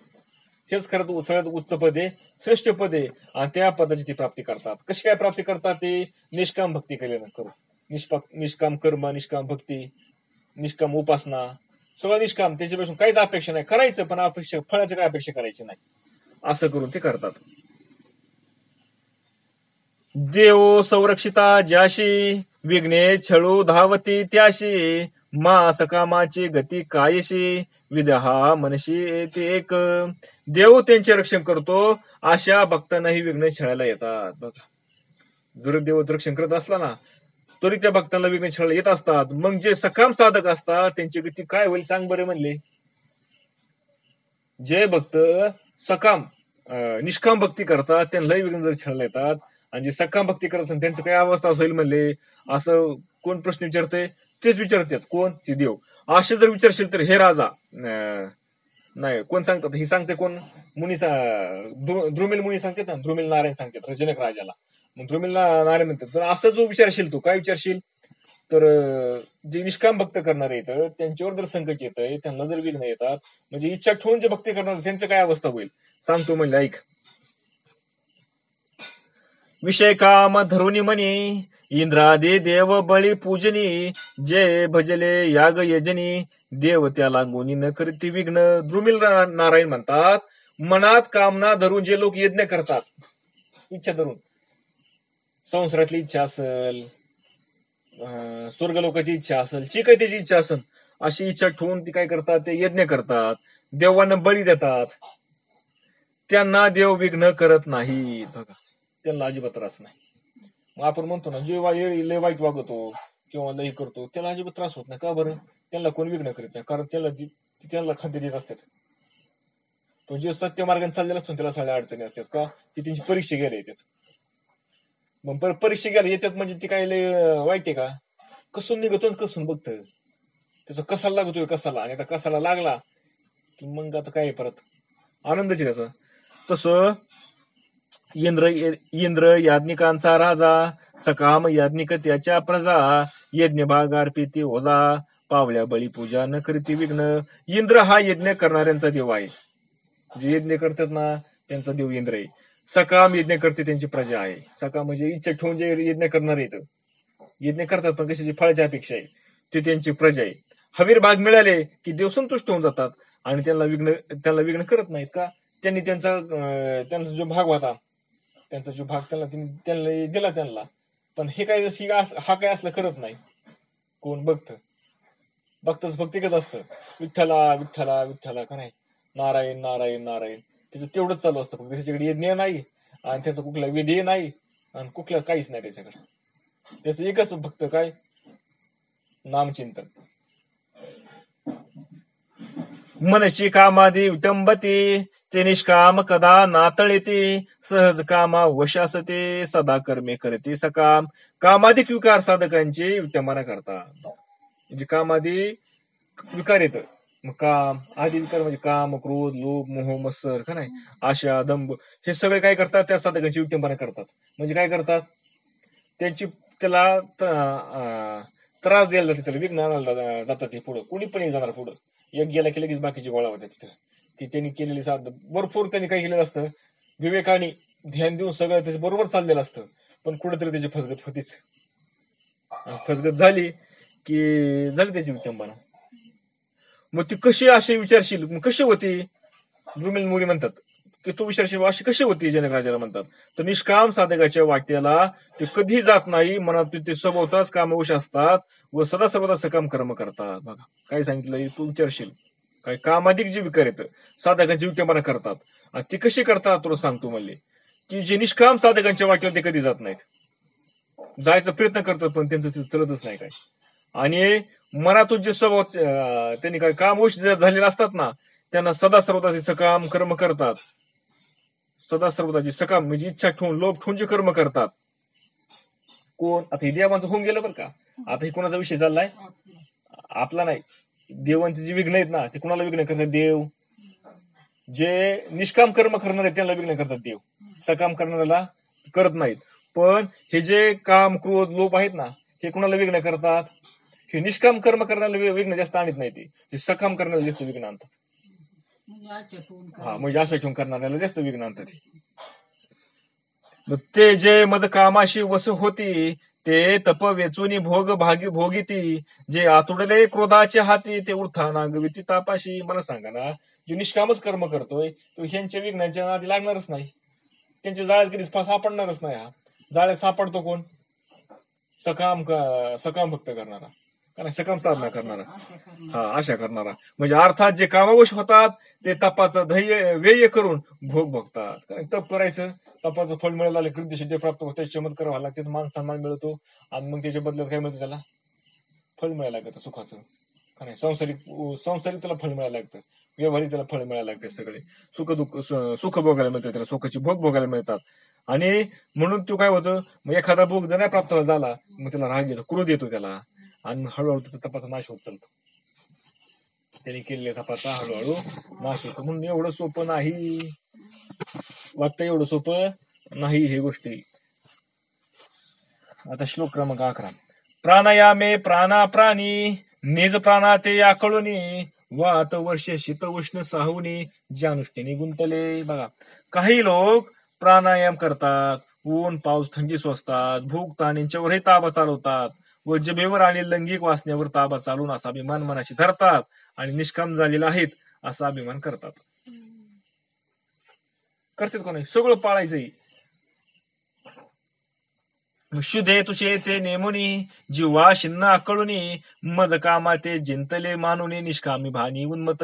हेच खरं सगळ्यात उच्च पद आहे, श्रेष्ठ पद आहे. आणि त्या पदाची ती प्राप्ती करतात. कशी काय प्राप्ती करतात? ते निष्काम भक्ती केल्यानं करू. निष्काम कर्म, निष्काम भक्ती, निष्काम उपासना, सगळं निष्काम. त्याच्यापासून काहीच अपेक्षा नाही, करायचं पण अपेक्षा फळाची काय अपेक्षा करायची नाही, असं करून ते करतात. देव संरक्षिता ज्याशी, विघ्ने छळू धावती त्याशी. मा सकामाची गती कायशी विदहा मनशी ते एक. देव त्यांचे रक्षण करतो, अशा भक्तांनाही विघ्न छळायला येतात. बघा, जर देव रक्षण करत असला ना तरी त्या भक्तांना विघ्न छळायला येत असतात. मग जे सकाम साधक असतात त्यांची गती काय होईल सांग बरे म्हणले. जे भक्त सकाम निष्काम भक्ती करतात त्यांनाही विघ्न छळायला येतात, आणि जे सकाम भक्ती करत असतात त्यांचं काय अवस्था होईल म्हणले. असं कोण प्रश्न विचारते, तेच विचारतात कोण, ते देव. असे जर विचारशील तर हे राजा नाही कोण सांगतात, ही सांगते कोण, मुनी द्रुमिल मुनी सांगतात ना, द्रुमिल नारायण सांगतात जनक राजाला. मग द्रुमिल नारायण म्हणतात. तर असं जो विचारशील तू काय विचारशील तर जे निष्काम भक्त करणारे येतं त्यांच्यावर जर संकट येतंय, त्यांना जर विघ्न येतात, म्हणजे इच्छा ठेवून जे भक्ती करणार त्यांचं काय अवस्था होईल सांगतो म्हणले. ऐक. विषय काम धरुनी म्हणी इंद्रादी देव बळी पूजनी, जे भजले याग यजनी देव त्याला गुणी न करती विघ्न. द्रुमिल नारायण म्हणतात, मनात कामना धरून जे लोक यज्ञ करतात, इच्छा धरून, संसारातली इच्छा असेल, स्वर्ग लोकांची इच्छा असेल, जी काही त्याची इच्छा असेल, अशी इच्छा ठेवून ती काय करतात, ते यज्ञ करतात, देवांना बळी देतात, त्यांना देव विघ्न करत नाही. बघा, त्यांना अजिबात त्रास नाही. मग आपण म्हणतो ना, जे लय वाईट वागतो किंवा लय करतो त्याला अजिबात त्रास होत नाही. का बरं? त्यांना कोण विघ्न करत नाही, कारण त्यांना खाद्य देत असतात. तो जे सत्य मार्गाने चाललेला असतो त्याला सगळ्या अडचणी असतात. का? ती त्यांची परीक्षा घ्यायला येतात. मग परीक्षा घ्यायला येतात म्हणजे ती काय लय वाईट आहे का? कसून निघतो कसून बघत त्याचा कसाला लागतोय कसाला, आणि आता कसाला लागला की मग आता काय परत आनंदच आहे त्याचा. तसं इंद्र याज्ञिकांचा राजा, सकाम याज्ञिक त्याच्या प्रजा, यज्ञ भाग अर्पिती ओजा, पावल्या बळी पूजा न करीती विघ्न. इंद्र हा यज्ञ करणाऱ्यांचा देव आहे. जे यज्ञ करतात ना त्यांचा देव इंद्र आहे. सकाम यज्ञ करते त्यांची प्रजा आहे. सकाम म्हणजे इच्छा ठेवून जे यज्ञ करणार आहेत, यज्ञ करतात पण कशाची फळाची अपेक्षा आहे, ते त्यांची प्रजा आहे. हवीर भाग मिळाले की देव संतुष्ट होऊन जातात आणि त्यांना विघ्न करत नाहीत. का? त्यांनी त्यांचा जो भाग होता, त्यांचा जो भाग त्यांना दिला त्यांना. पण हे काय हा काय असलं करत नाही. कोण? भक्तच फक्त एकच असतं, विठ्ठला विठ्ठला विठ्ठला, का नाही, नारायण नारायण नारायण. त्याचं तेवढंच चालू असतं. फक्त त्याच्याकडे यज्ञ नाही आणि त्याचा कुठला विधी नाही आणि कुठला काहीच नाही त्याच्याकडे. त्याचं एकच भक्त काय? नामचिंतन. मनशी कामादी विटंबती, ते निष्काम कदा नातळेती, सहज कामा वशासते, सदा कर्मे करते सकाम. कामाधिक विकार साधकांची विटंबना करतात. म्हणजे कामादी विकार येतं. मग काम आदी विकार म्हणजे काम, क्रोध, लोभ, मोह, मत्सर, का नाही, आशा, दंभ, हे सगळे काय करतात? त्या साधकांची विटंबना करतात. म्हणजे काय करतात? त्याला त्रास द्यायला जाते, त्याला विघ्न आणायला जातात. ते पुढं कोणी पण जाणार, पुढं एक गेला की लगेच बाकीची गोळा होत्या तिथं. की त्यांनी केलेली साध भरपूर त्यांनी काय केलेलं असतं, विवेकाने ध्यान देऊन सगळं त्याच्या बरोबर चाललेलं असतं, पण कुठेतरी त्याची फसगत होतीच. फसगत झाली की झाली त्याची विटंबना. मग ती कशी अशी विचारशील, मग कशी होती? द्रुमिल मुनी म्हणतात की तू विचारशील अशी कशी होती, जनक राजाला म्हणतात. तर निष्काम साधकाच्या वाट्याला ते कधी जात नाही. मनात ते स्वभावताच कामवश असतात व सदा सर्वदा सकाम कर्म करतात. बघा काय सांगितलं, तू विचारशील काय कामाधिक जे विकार येतं साधकांची विटंबना करतात, आणि ती कशी करतात तुला सांगतो म्हणले. की जे निष्काम साधकांच्या वाट्याला ते कधी जात नाहीत, जायचा प्रयत्न करतात पण त्यांचं ते चलतच नाही काय. आणि मनातून जे स्वभाव त्यांनी काय कामवश झालेले असतात ना, त्यांना सदा सर्वदा सकाम कर्म करतात. सदा सर्वदा सकाम म्हणजे इच्छा ठेवून लोभ ठेवून जे कर्म करतात. कोण? आता हे देवांचं होऊन गेलं बरं का. आता हे कोणाचा विषय चाललाय? आपला नाही. देवांचे जे विघ्न आहेत ना ते कुणाला विघ्न करतात? देव. जे निष्काम कर्म करणार आहेत त्यांना विघ्न करतात देव, सकाम करणाऱ्याला करत नाहीत. पण हे जे काम, क्रोध, लोभ आहेत ना, हे कुणाला विघ्न करतात? हे निष्काम कर्म करण्याला विघ्न जास्त आणत नाही, ते सकाम करण्याला जास्त विघ्न आणतात. म्हणजे आशा ठेवून करणाऱ्याला जास्त विघ्न आणतात. ते जे मज कामाशी वस होती, ते तप वेचूनी भोग भोगीती, जे आतुडले क्रोधाचे हाती, ते उर्थाना गविती तापाशी. मला सांगा ना, जो निष्कामच कर्म करतोय तो ह्यांच्या विघ्नाच्या नादी लागणारच नाही, त्यांच्या जाळ्यात कधीच सापडणारच नाही. हा जाळ्यात सापडतो कोण? सकाम भक्त करणारा. कारण सकाम साधना करणारा, आशा करणार. हा आशा करणारा म्हणजे अर्थात जे कामावश होतात ते तपाचं ध्येय व्यय करून भोग भोगतात. कारण तप करायचं, तपाचं फळ मिळालं कृती सिद्धी प्राप्त होते, चमत्कार व्हायला लागते, मान सन्मान मिळतो आणि मग त्याच्या बदल्यात काय मिळतं त्याला फळ मिळायला लागतं सुखाचं. का नाही सांसारिक सांसारिक त्याला फळ मिळायला लागतं, व्यवहारिक त्याला फळ मिळायला लागते, सगळे सुख दुःख सुख भोगायला मिळतं, त्याला सुखाची भोग भोगायला मिळतात. आणि म्हणून तो काय होतं, मग एखादा भोग जर नाही प्राप्त झाला मग त्याला राग येतो, क्रोध येतो त्याला आणि हळूहळू त्याचा तपाचा नाश होत चालतो. त्यांनी केलेल्या तपाचा हळूहळू नाश होतो. म्हणून एवढं सोपं नाही वाटतं, एवढं सोपं नाही हे गोष्टी. आता श्लोक क्रमांक 11. प्राणायामे प्राणा प्राणी निज प्राणा ते आकळूनी वात वर्ष शीत उष्ण साहुनी ज्यानुष्ठीने गुंतले. बघा, काही लोक प्राणायाम करतात, ऊन पाऊस थंडी सोसतात, भूक ताणींच्यावरही ताबा चालवतात व जबेवर आणि लैंगिक वासनेवर ताबा चालून असा अभिमान मनाशी धरतात आणि निष्काम झालेला आहेत असा अभिमान करतात. का नाही, सगळं पाळायचंही. शुद्धे तुषे ते नेमुनी जीवा शिन्न आकळुनी मज कामा ते जिंतले मानुनी निष्कामी भानी उन्मत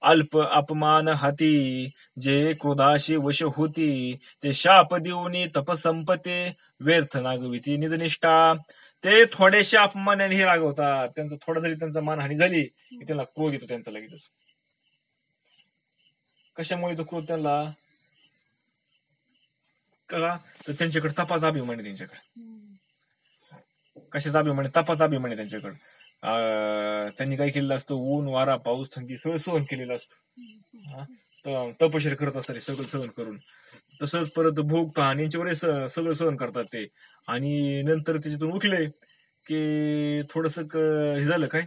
अल्प अपमान हाती जे क्रोधाशी वश होती ते शाप देऊनी तपसंपते व्यर्थ नागविती निजनिष्ठा. ते थोडेशा अपमानाने रागवतात, त्यांचं थोडा जरी त्यांचा मानहानी झाली की त्यांना क्रोध येतो त्यांचा लगेच. कशामुळे तो क्रोध त्यांना? का तर त्यांच्याकडे तपाचा अभिमान आहे, त्यांच्याकडे कशाचा अभिमान? तपाचा अभिमान आहे त्यांच्याकडे. त्यांनी काय केलेलं असतं, ऊन वारा पाऊस थंडी सगळं सहन केलेलं असतं, तपश्चर्या करत असतात सगळं सहन करून. तसंच परत भोग तहान यांच्यावर सगळं सहन करतात ते. आणि नंतर त्याच्यातून उठले की थोडस हे झालं काय,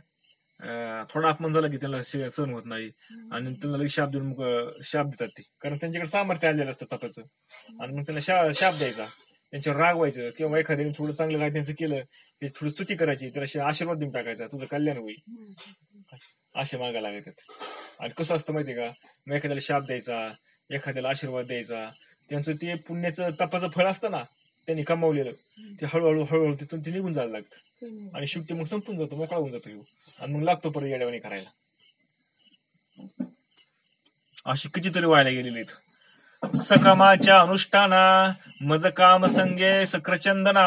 थोडा अपमान झाला की त्यांना सहन होत नाही आणि त्यांना लगेच शाप देऊन शाप देतात ते, कारण त्यांच्याकडे सामर्थ्य आलेलं असतं तपाचं. आणि मग त्यांना शाप द्यायचा, त्यांच्यावर रागवायचं, किंवा एखाद्याने थोडं चांगलं काय त्यांचं केलं ते थोडी स्तुती करायची, त्याला आशीर्वाद देऊन टाकायचा, तुझं कल्याण होईल, असे मागायला लागतात. आणि कसं असतं माहितीये का, मग एखाद्याला शाप द्यायचा, एखाद्याला आशीर्वाद द्यायचा, त्यांचं ते पुण्याचं तपाचं फळ असतं ना त्यांनी कमावलेलं, ते हळूहळू हळूहळू तिथून ते निघून जायला लागतं आणि शेवटी मग संपून जातो, मोकळा होऊन जातो ह्यो, आणि मग लागतो परत येड्यावानी करायला. अशी कितीतरी व्हायला गेलेली आहेत. सकामाच्या अनुष्ठाना मज काम संगे सक्रचंदना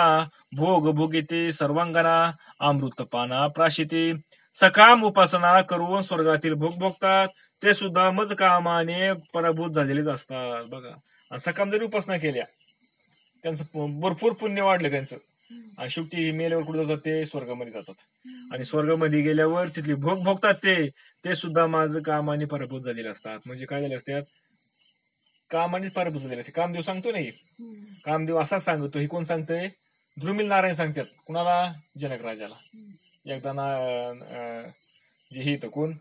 भोग भोगिते सर्वांगना अमृतपाना प्राशिते. सकाम उपासना करून स्वर्गातील भोग भोगतात ते सुद्धा मज कामाने पराभूत झालेलेच असतात. बघा, सकाम जरी उपासना केल्या त्यांचं भरपूर पुण्य वाढले त्यांचं, आणि शेवटी मेल्यावर कुठे जातात ते स्वर्गामध्ये जातात, आणि स्वर्गामध्ये गेल्यावर तिथले भोग भोगतात ते सुद्धा माझं कामाने पराभूत झालेले असतात. म्हणजे काय झाले असतात, कामानेच पराभूत झालेले असते. कामदेव सांगतो नाही, कामदेव असाच सांगतो. हे कोण सांगतोय? ध्रुमिल नारायण सांगतात. कुणाला? जनक राजाला. एकदा जे हे कोण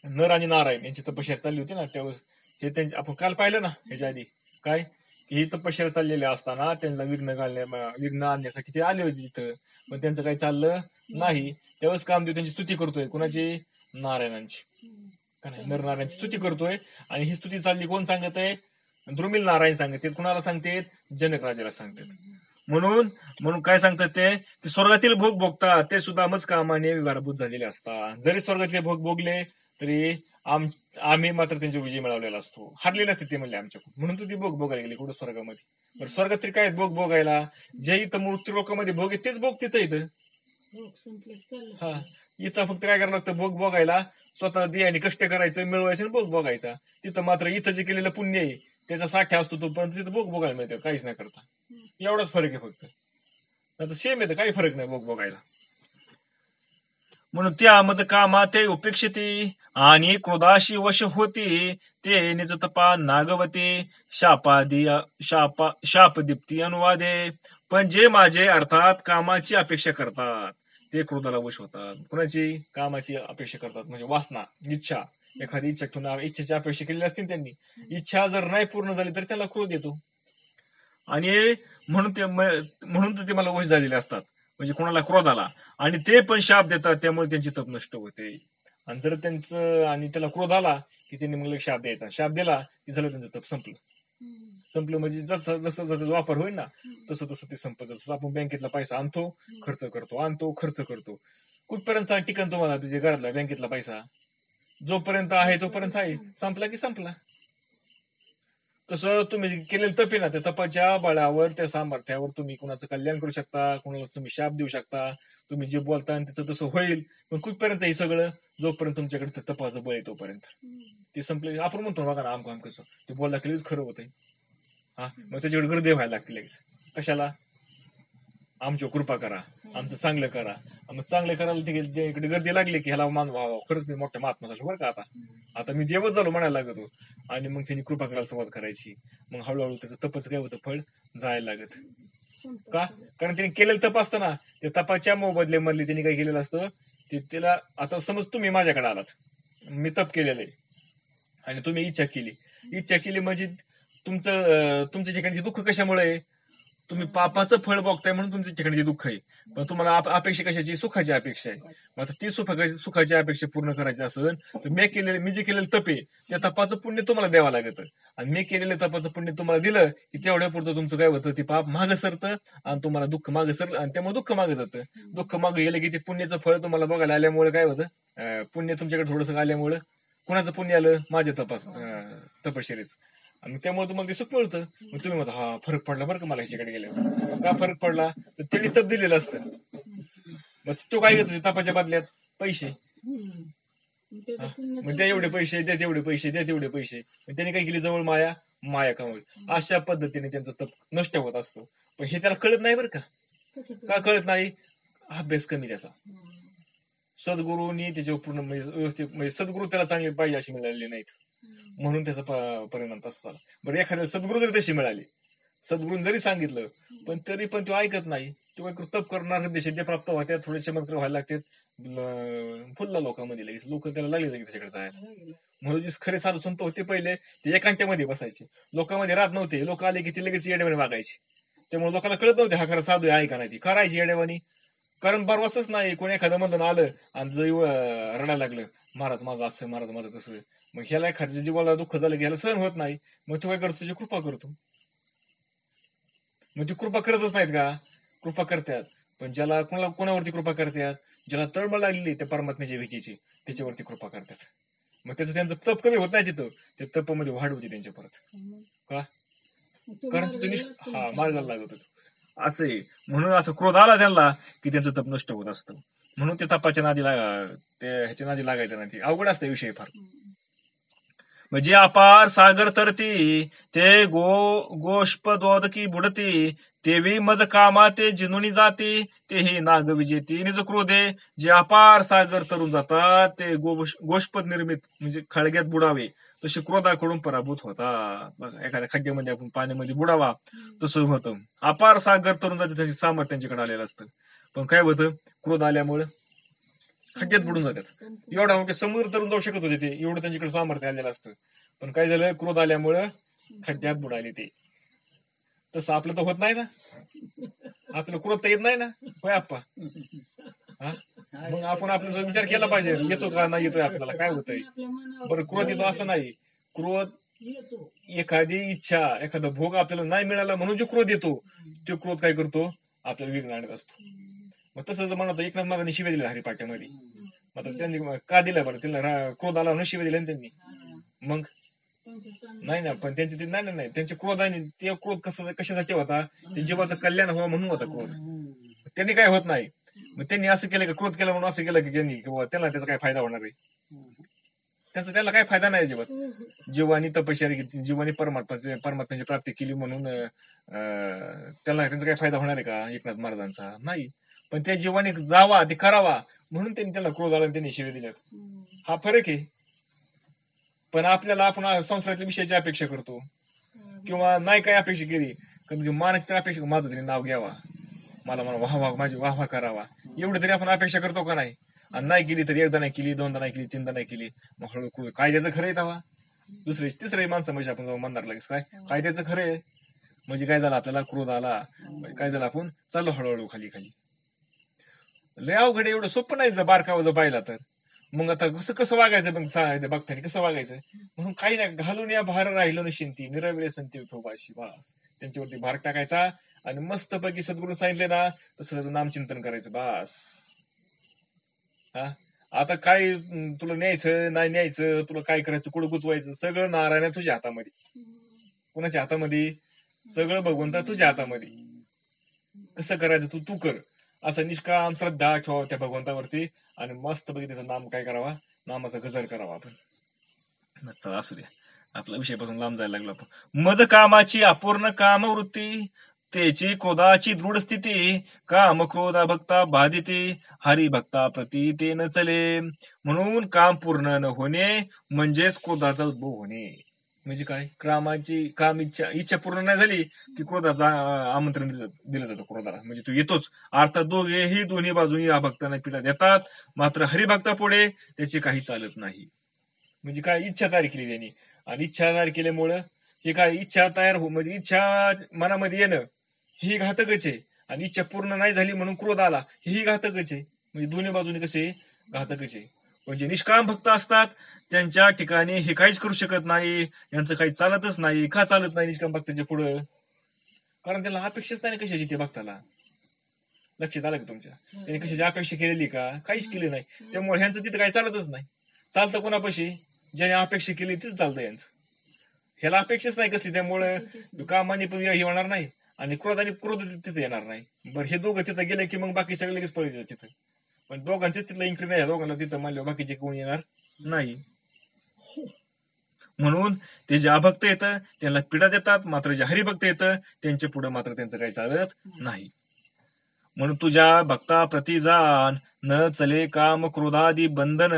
नर आणि नारायण यांची तपश्चर्या चालली होती ना, त्यावेळेस हे त्यांचे आपण काल पाहिलं ना ह्याच्या आधी, काय की ही तपश्चर्या चाललेली असताना त्यांना विघ्न आणण्यासाठी ते आले होते तिथं, पण त्यांचं काही चाललं नाही. त्यावेळेस कामदेव त्यांची स्तुती करतोय. कुणाची? नारायणांची. का नाही, नर नारायणची स्तुती करतोय, आणि ही स्तुती चालली कोण सांगत आहे? ध्रुमिल नारायण सांगते. कुणाला सांगते? जनक राजाला सांगतात. म्हणून काय सांगतात ते, की स्वर्गातील भोग भोगतात ते सुद्धा मज कामाने विभारभूत झालेले असतात. जरी स्वर्गातले भोग भोगले तरी आम्ही मात्र त्यांचा विजय मिळवलेला असतो, हारलेले असते ते म्हणले आमच्याकडून, म्हणून तू ती भोग भोगायला गेली कुठं स्वर्गामध्ये. बरं, स्वर्गात तरी काय भोग भोगायला? जे इथं मृत्यू लोकांमध्ये भोग आहे तेच भोग तिथं इथं. हा, इथं फक्त काय करावं लागतं भोग भोगायला, स्वतः देहाने कष्ट करायचं, मिळवायचं आणि भोग भोगायचा. तिथं मात्र इथं जे केलेलं पुण्य आहे त्याचा साठा असतो तोपर्यंत तिथं भोग भोगायला मिळतं, काहीच नाही करता. एवढाच फरक आहे फक्त, आता सेम येतं, काही फरक नाही भोग भोगायला. म्हणून त्या मज कामा ते उपेक्षिती आणि क्रोधाशी वश होती ते निज तपा नागवते शापदीप्ती अनुवादे. पण जे माझे अर्थात कामाची अपेक्षा करतात ते क्रोधाला वश होतात. कुणाची? कामाची अपेक्षा करतात, म्हणजे वासना, इच्छा. एखादी इच्छा ठेवून इच्छेची अपेक्षा केलेली असते त्यांनी, इच्छा जर नाही पूर्ण झाली तर त्याला क्रोध येतो, आणि म्हणून तर ते मला वश झालेले असतात, म्हणजे कोणाला? क्रोधाला. आणि ते पण शाप देतात, त्यामुळे त्यांची तप नष्ट होते. आणि जर आणि त्याला क्रोध आला की त्यांनी मग शाप द्यायचा, शाप दिला की झालं त्यांचं तप संपलं म्हणजे जसं जसं वापर होईल ना तसं तसं ते संपत. जसं आपण बँकेतला पैसा आणतो खर्च करतो, कुठपर्यंत टिकन तुम्हाला तुझ्या घरातला बँकेतला पैसा? जोपर्यंत आहे तोपर्यंत आहे, संपला की संपला. तसं तुम्ही केलेलं तप आहे ना, त्या तपाच्या बळावर, त्या सामर्थ्यावर तुम्ही कुणाचं कल्याण करू शकता, कुणाला तुम्ही शाप देऊ शकता. तुम्ही जे बोलता आणि त्याचं तसं होईल. पण कुठपर्यंत हे सगळं? जोपर्यंत तुमच्याकडे ते तपाचं बळ आहे तोपर्यंत. ते संपले आपण म्हणतो बघा ना, आम कसं ते बोलला की लगेच खरं होतंय. हा, मग त्याच्याकडे गर्दी व्हायला लागते लगेच. कशाला? आमची कृपा करा, आमचं चांगलं करा. मग चांगलं करायला इकडे गर्दी लागली की ह्याला मान व्हावं, खरंच मी मोठ्या महात्मा झालो बरं का आता मी देवच झालो म्हणायला लागतो. आणि मग त्यांनी कृपा करायला सुरुवात करायची. मग हळूहळू त्याचं तपच काय होतं, फळ जायला लागत. का? कारण त्यांनी केलेलं तप असतं ना, ते तपाच्या मोबदल्यामधले त्यांनी काय केलेलं असतं ते त्याला. आता समज तुम्ही माझ्याकडे आलात, मी तप केलेलं आहे आणि तुम्ही इच्छा केली म्हणजे तुमच्या ठिकाणी दुःख कशामुळे आहे? तुम्ही पापाचं फळ बघताय म्हणून तुमच्या ठिकाणी दुःख आहे. पण तुम्हाला अपेक्षा कशाची? सुखाची अपेक्षा आहे. मग आता ती सुखाची अपेक्षा पूर्ण करायची असेल तर मी जे केलेलं तप आहे त्या तपाचं पुण्य तुम्हाला द्यावं लागतं. आणि मी केलेलं तपाचं पुण्य तुम्हाला दिलं की तेवढ्या पुरतं तुमचं काय होतं, ते पाप मागं सरतं आणि तुम्हाला दुःख मागं सरलं आणि त्यामुळे दुःख मागं जातं. दुःख मागं गेलं की ते पुण्याचं फळ तुम्हाला बघायला आल्यामुळे काय होतं, पुण्य तुमच्याकडे थोडंसं आल्यामुळं. कुणाचं पुण्य आलं? माझ्या तपश्चर्येच. आणि त्यामुळे तुम्हाला ते सुख मिळतं. मग तुम्ही म्हणता हा फरक पडला बरं का मला ह्याच्याकडे गेल्यावर. का फरक पडला? तर त्यांनी तप दिलेलं असतं. मग तो काय घेतो तपाच्या बदल्यात? पैसे. मग द्या एवढे पैसे, द्या तेवढे पैसे, द्या तेवढे पैसे. त्यांनी काय केली? जवळ माया कमवली. अशा पद्धतीने त्यांचं तप नष्ट होत असतो. पण हे त्याला कळत नाही बरं का. का कळत नाही? अभ्यास कमी त्याचा. सद्गुरूंनी त्याच्यावर पूर्ण व्यवस्थित सद्गुरू त्याला चांगले पाहिजे अशी मिळालेली नाहीत, म्हणून त्याचा परिणाम तसा झाला. बरं, एखाद्या सद्गुरू जरी तशी मिळाली, सद्गुरूने जरी सांगितलं पण तरी पण तो ऐकत नाही. तो तप करणार सिद्धी प्राप्त होत्या, थोडे चमत्कार व्हायला लागतात, फुलला लोकांमध्ये लगेच लोक त्याला लागले त्याच्याकडे जायला. म्हणून जे खरे साधू संत होते पहिले ते एकांत्यामध्ये बसायचे, लोकांमध्ये राहत नव्हते. लोक आले की ते लगेच येड्यावानी वागायचे. त्यामुळे लोकांना कळत नव्हते हा खरा साधू आहे का नाही. ती करायची येड्यावानी. कारण बरवासच नाही. कोणी एखादं म्हणून आलं आणि जर रडायला लागलं, महाराज माझं असं, महाराज माझं तसं, मग ह्याला एखाद्या जीवाला दुःख झालं की ह्याला सहन होत नाही. मग तो काय करतो? तुझी कृपा करतो. मग ती कृपा करतच नाहीत का? कृपा करतात. पण ज्याला कोणावरती कृपा करतात? ज्याला तळमळ लागलेली त्या परमात्म्याच्या भीतीची, त्याच्यावरती कृपा करतात. मग त्यांचं तप कमी होत नाही तिथं, ते तपमध्ये वाढ होती त्यांच्या परत. का? कारण तिथं मार्गाला लागत होतो. असं आहे. म्हणून असं क्रोध आला त्यांना की त्यांचं तप नष्ट होत असतं. म्हणून ते तपाच्या नादी ह्याच्या नादी लागायचं नाही. अवघड असतं विषय फार. म्हणजे अपार सागर तरती ते गोष्पदोदकी बुडती, तेवी मज कामा ते जिनुनी जाती, ते ही नाग विजेती निज क्रोधे. जे अपार सागर तरून जातात ते गोष्पद निर्मित म्हणजे खळग्यात बुडावे तसे क्रोधाकडून पराभूत होतात. बघा, एखाद्या खड्ड्यामध्ये आपण पाण्यामध्ये बुडावा तसं होतं. अपार सागर तरून जाते, त्याची सामर्थ्य त्यांच्याकडे आलेलं असतं. पण काय होतं? क्रोध आल्यामुळं खड्ड्यात बुडून जातात. एवढा समुद्र तरून जाऊ शकत होते ते, एवढं त्यांच्याकडे सामर्थ्य आलेलं असतं. पण काय झालं? क्रोध आल्यामुळं खड्ड्यात बुडाले ते. तसं आपलं तर होत नाही ना. आपलं क्रोध तर येत नाही ना. होय आप्पा? मग आपण आपला विचार केला पाहिजे, येतो का नाही येतोय आपल्याला, काय होतंय. बरं, क्रोध येतो असं नाही. क्रोध एखादी इच्छा, एखादा भोग आपल्याला नाही मिळाला म्हणून जो क्रोध येतो, तो क्रोध काय करतो? आपल्याला विघ्न आणत असतो. मग तसं म्हणतो एकनाथ महाराजांनी शिव्या दिल्या हरिपाट्यामध्ये. मग त्यांनी का दिलं बरं? त्यांना क्रोध आला म्हणून शिव्या दिल्या त्यांनी. मग नाही ना, पण त्यांचे नाही त्यांचे क्रोध आहे. ते क्रोध कशासाठी होता? ते जीवाचं कल्याण व्हावं म्हणून होता क्रोध. त्यांनी काय होत नाही. मग त्यांनी असं केलं की क्रोध केला म्हणून असं केलं की त्यांनी किंवा त्याला त्याचा काय फायदा होणार आहे? त्याला काय फायदा नाही जीवात. जीवानी तपश्चर्या घेतली, जीवानी परमात्म्याची प्राप्ती केली म्हणून त्याला त्यांचा काय फायदा होणार आहे का एकनाथ महाराजांचा? नाही. पण त्या जीवाने जावा, ते करावा म्हणून त्यांनी त्याला क्रोध आला, त्यांनी शिवे दिल्यात. हा फरक आहे. पण आपल्याला आपण संसारातल्या विषयाची अपेक्षा करतो किंवा नाही काय अपेक्षा केली, कधी मानाची तर अपेक्षा, माझं तरी नाव घ्यावा, मला वाह माझी वाह करावा, एवढी तरी आपण अपेक्षा करतो का नाही? आणि नाही केली तर एकदा नाही केली, दोनदा नाही केली, तीनदा नाही केली, मग हळूहळू काय त्याचं खरं आहे तेव्हा? दुसरे तिसरे माणसं म्हणजे आपण जाऊन म्हणणार लगेच काय त्याचं खरं आहे? म्हणजे काय झालं? आपल्याला क्रोध आला, काय झालं? आपण चाललो हळूहळू खाली खाली. लय अवघड, एवढं सोपं नाही जर बारकावं पाहिला तर. मग आता कसं वागायचं? मग बघताना कसं वागायचं? म्हणून काही नाही, घालून या भार राहिलो न शिंती, निरविले संती विठोबाशी. बास, त्यांच्यावरती भार टाकायचा आणि मस्तपैकी सद्गुरू सांगितले ना तसं नामचिंतन करायचं. बास. हा आता काय तुला न्यायचं नाही न्यायचं, तुला काय करायचं, कुठं गुतवायचं, सगळं नारायण तुझ्या हातामध्ये. कोणाच्या हातामध्ये? सगळं भगवंता तुझ्या हातामध्ये. कसं करायचं तू तू कर. असं निष्काम श्रद्धा ठेवा त्या भगवंतावरती आणि मस्त पैकी त्याचं नाम काय करावा, नामाचा गजर करावा आपण. चला असू द्या, आपल्या विषयापासून लांब जायला लागलो आपण. मज कामाची अपूर्ण कामवृत्ती, त्याची क्रोधाची दृढ स्थिती, काम क्रोधा भक्ता बाधिते, हरी भक्ता प्रती ते न चले. म्हणून काम पूर्ण न होणे म्हणजेच क्रोधाचा उद्भव होणे. म्हणजे काय, काम इच्छा पूर्ण नाही झाली की क्रोधाचं आमंत्रण दिलं जातं क्रोधाला, म्हणजे तू येतोच. अर्थात दोन्ही बाजूनी या भक्तांना पीडा देतात, मात्र हरिभक्तापुढे त्याची काही चालत नाही. म्हणजे काय, इच्छा तयार केली त्यांनी, आणि इच्छा तयार केल्यामुळं हे काय, इच्छा तयार हो म्हणजे इच्छा मनामध्ये येणं ही घातकच आहे, आणि इच्छा पूर्ण नाही झाली म्हणून क्रोध आला ही घातकच आहे. म्हणजे दोन्ही बाजूने कसे घातकच आहे. म्हणजे निष्काम भक्त असतात त्यांच्या ठिकाणी हे काहीच करू शकत नाही, यांचं काही चालतच नाही. का चालत नाही निष्काम भक्ताच्या पुढं? कारण त्याला अपेक्षाच नाही कशाची ते भक्ताला. लक्षात आलं का तुमच्या? त्यांनी कशाची अपेक्षा केलेली का? काहीच केली नाही. त्यामुळे ह्यांचं तिथं काही चालतच नाही. चालतं कोणापाशी? ज्याने अपेक्षा केली तिथं चालतं यांचं. ह्याला अपेक्षाच नाही कसली, त्यामुळं कामाने पण हे होणार नाही आणि क्रोध तिथं येणार नाही. बरं, हे दोघं तिथं गेले की मग बाकी सगळे लगेच पळत तिथं. पण दोघांचे तिथलं एंट्री नाही, दोघांना तिथं मानल्यावर बाकीचे कोण येणार नाही. म्हणून ते जे अभक्त येतं त्यांना पीडा देतात, मात्र जे हरिभक्त येतं त्यांच्या पुढे मात्र त्यांचं काही चालत नाही. म्हणून तुझ्या भक्ता प्रति जाण न चले काम क्रोधादी बंधन,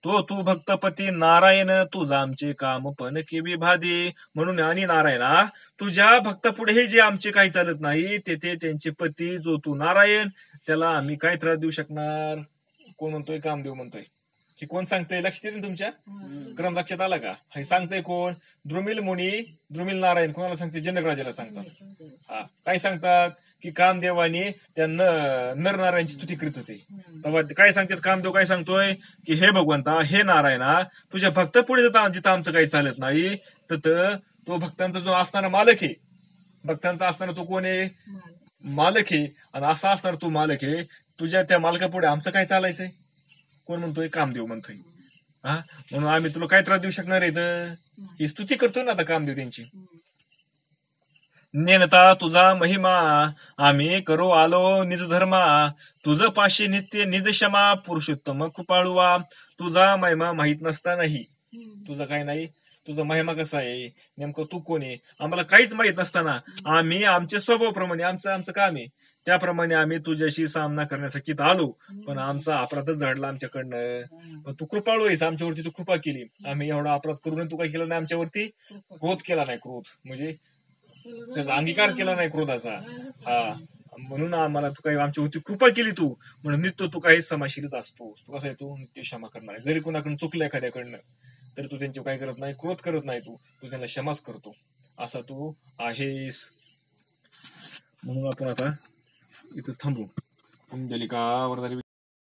तो तू भक्तपती नारायण, तुझा आमचे काम पण केवी भादी. म्हणून आणि नारायणा, तुझ्या भक्तापुढे हे जे आमचे काही चालत नाही ते त्यांचे पती जो तू नारायण, त्याला आम्ही काय त्रास देऊ शकणार? कोण म्हणतोय? कामदेव म्हणतोय. हे कोण सांगतंय? लक्ष देते तुमच्या क्रम लक्षात आला का? हे सांगतंय कोण? द्रुमिल मुनी, द्रुमिल नारायण. कोणाला सांगते? जनकराजाला सांगतात. हा, काय सांगतात? की कामदेवानी त्या नरनारायणची स्तुती करीत होते. तेव्हा काय सांगतात? कामदेव काय सांगतोय की हे भगवंता, हे नारायणा, तुझ्या भक्त पुढे जिथं आमचं काही चालत नाही, तर तो भक्तांचा जो असणारा मालक आहे, भक्तांचा असणारा तो कोण आहे? मालक आहे. आणि असा असणार तू मालक आहे, तुझ्या त्या मालकापुढे आमचं काय चालायचंय? कोण म्हणतोय? कामदेव म्हणतोय. हा, म्हणून आम्ही तुला काय त्रास देऊ शकणार आहे? ही स्तुती करतोय ना आता कामदेव त्यांची. नेनता तुझा महिमा आम्ही करू आलो निज धर्मा, तुझ पाशी नित्य निज क्षमा, पुरुषोत्तम कृपाळुवा. तुझा महिमा माहित नसतानाही, तुझा काय नाही, तुझा महिमा कसा आहे, नेमकं तू कोण आहे, आम्हाला काहीच माहित नसताना आम्ही आमच्या स्वभावाप्रमाणे आमचं काम आहे त्याप्रमाणे आम्ही तुझ्याशी सामना करण्यासाठी आलो, पण आमचा अपराधच घडला आमच्याकडनं. पण तू कृपाळू आहेस, आमच्यावरती तू कृपा केली. आम्ही एवढा अपराध करून तू काय केलं नाही आमच्यावरती? क्रोध केला नाही. क्रोध म्हणजे त्याचा अंगीकार केला नाही क्रोधाचा. हा, म्हणून आम्हाला तू काही आमच्यावरती कृपा केली तू, म्हणून नित्य तू काही क्षमाशीलच असतो. तू कसा आहे? तू नित्य क्षमा करणार. जरी कोणाकडून चुकलं एखाद्याकडनं तरी तू त्यांच्यावर काय करत नाही? क्रोध करत नाही. तू त्यांना क्षमाच करतो. असा तू आहेस. म्हणून आपण आता इथं थांबू. कुंडलिका वरदारी